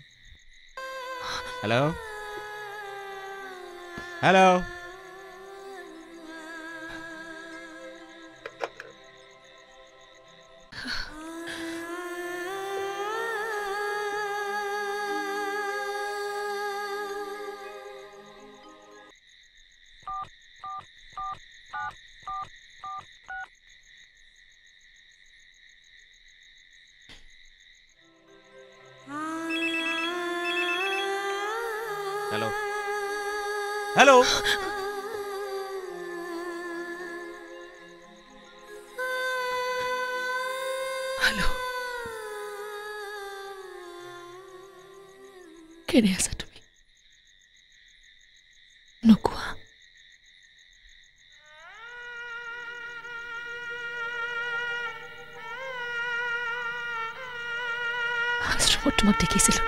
Hello? Hello? Hello? Hello? Hello? কেনে আছা তুমি নকোৱা আশ্ৰমত তোমাক দেখিছিলো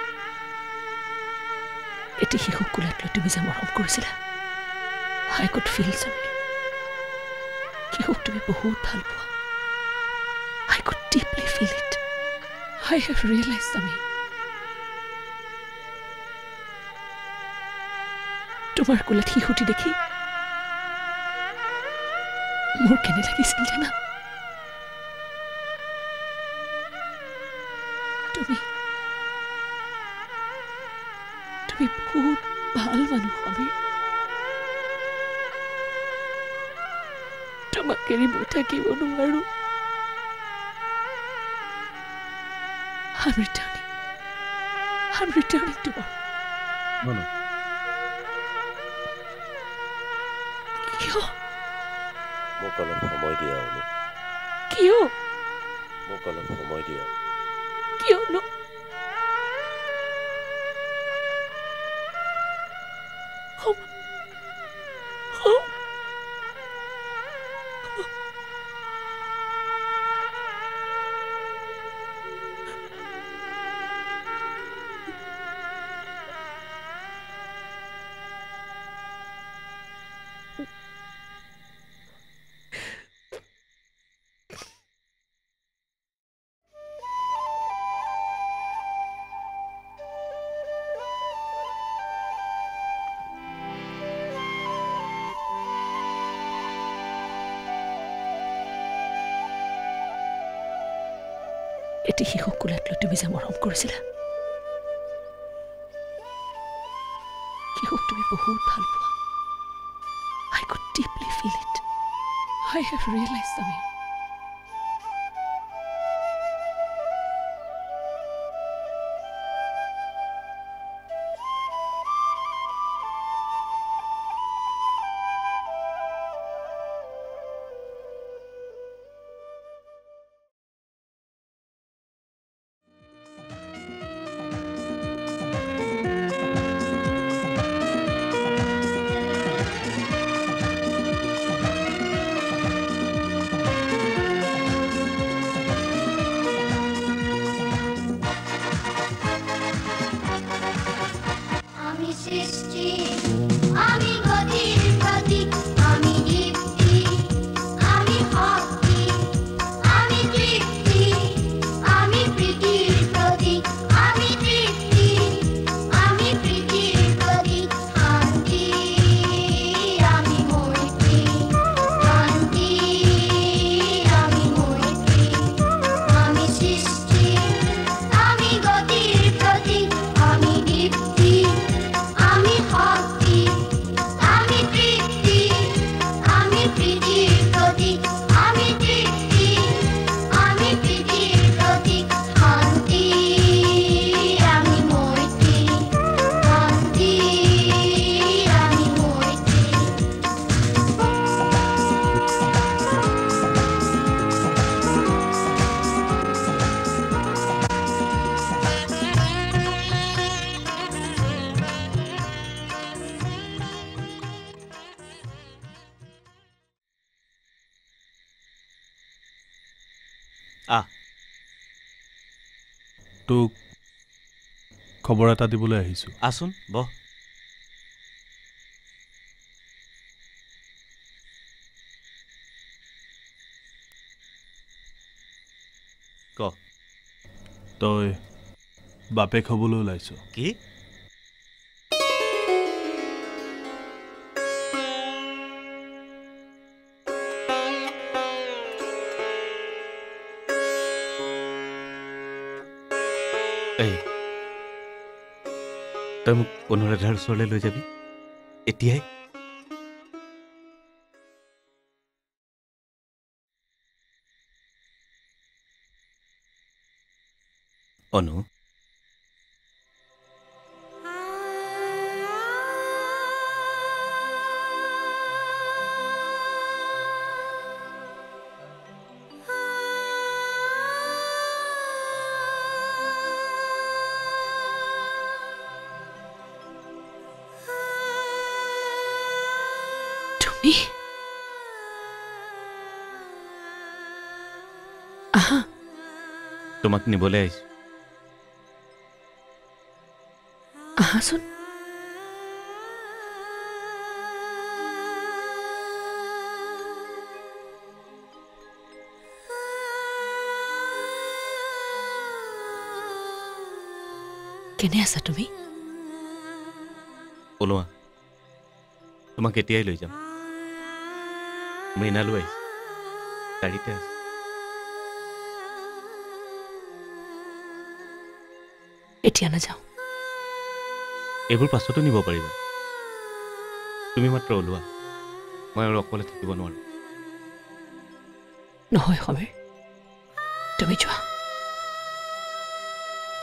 এটি শিশুক কোলাত লৈ তুমি যে মৰম কৰিছিলা I could feel something শিশুক তুমি বহুত ভাল পোৱা I could deeply feel it I have realized আমি তোমাৰ কোলাত শিশুটি দেখি মোৰ কেনে লাগিছিল জানা তুমি বহুত ভাল মানুহ আমি তোমাক এৰি মই থাকিব নোৱাৰো I'm returning tomorrow Manu কিয় মোক অলপ সময় দিয়া অনু কিয় মোক অলপ সময় দিয়া কিয় ন এটি শিশুক কোলাত লৈ তুমি যে মৰম কৰিছিলা শিশুক তুমি বহুত ভাল পোৱা I could deeply feel it I have realized আমি তোক খবৰ এটা দিবলৈ আহিছোঁ আছোন বহ ক তই বাপেক হ'বলৈ ওলাইছ কি তই মোক অনুৰাধাৰ ওচৰলৈ লৈ যাবি এতিয়াই অনু আহা তোমাক নিবলৈ আহিছোঁ আহাচোন কেনে আছা তুমি ওলোৱা তোমাক এতিয়াই লৈ যাম মৃণালো আহিছে গাড়ীতে আছে এতিয়া নাযাওঁ এইবোৰ পাছতো নিব পাৰিবা তুমি মাত্ৰ ওলোৱা মই আৰু অকলে থাকিব নোৱাৰো নহয় সমীৰ তুমি যোৱা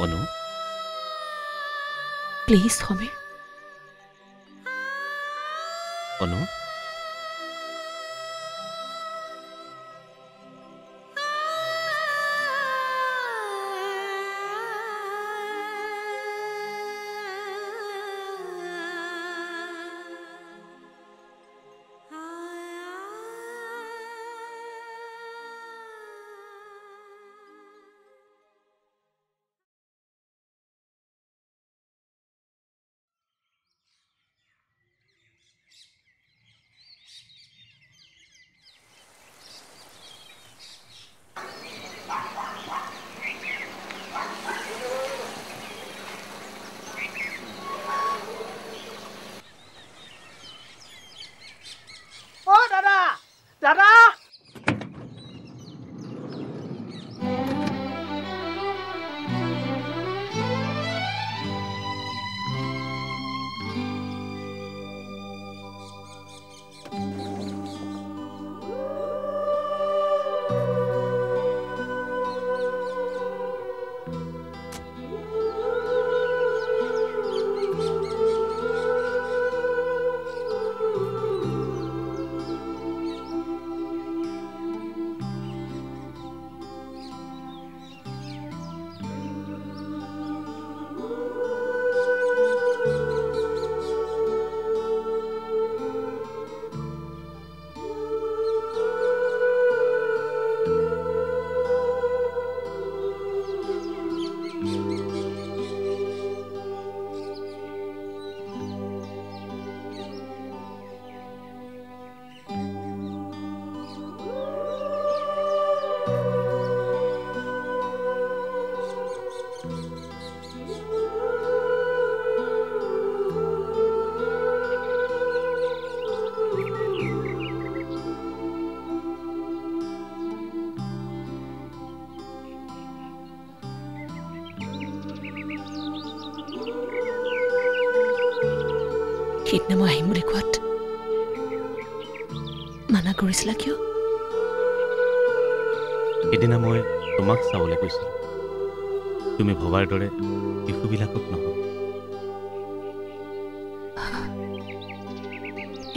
অনু প্লিজ সমীৰ অনু দাদা সেইদিনা মই আহিম বুলি কোৱাত মানা কৰিছিলা কিয় এদিনা মই তোমাক চাবলৈ কৈছিলোঁ তুমি ভবাৰ দৰে শিশুবিলাকক নহয়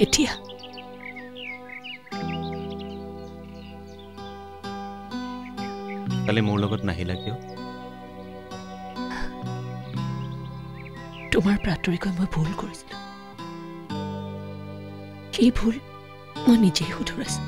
এতিয়া কালি মোৰ লগত নাহিলা কিয় তোমাৰ প্ৰাতৰিকৈ মই ভুল কৰিছিলোঁ সেই ভুল মই নিজেই শুধৰাইছোঁ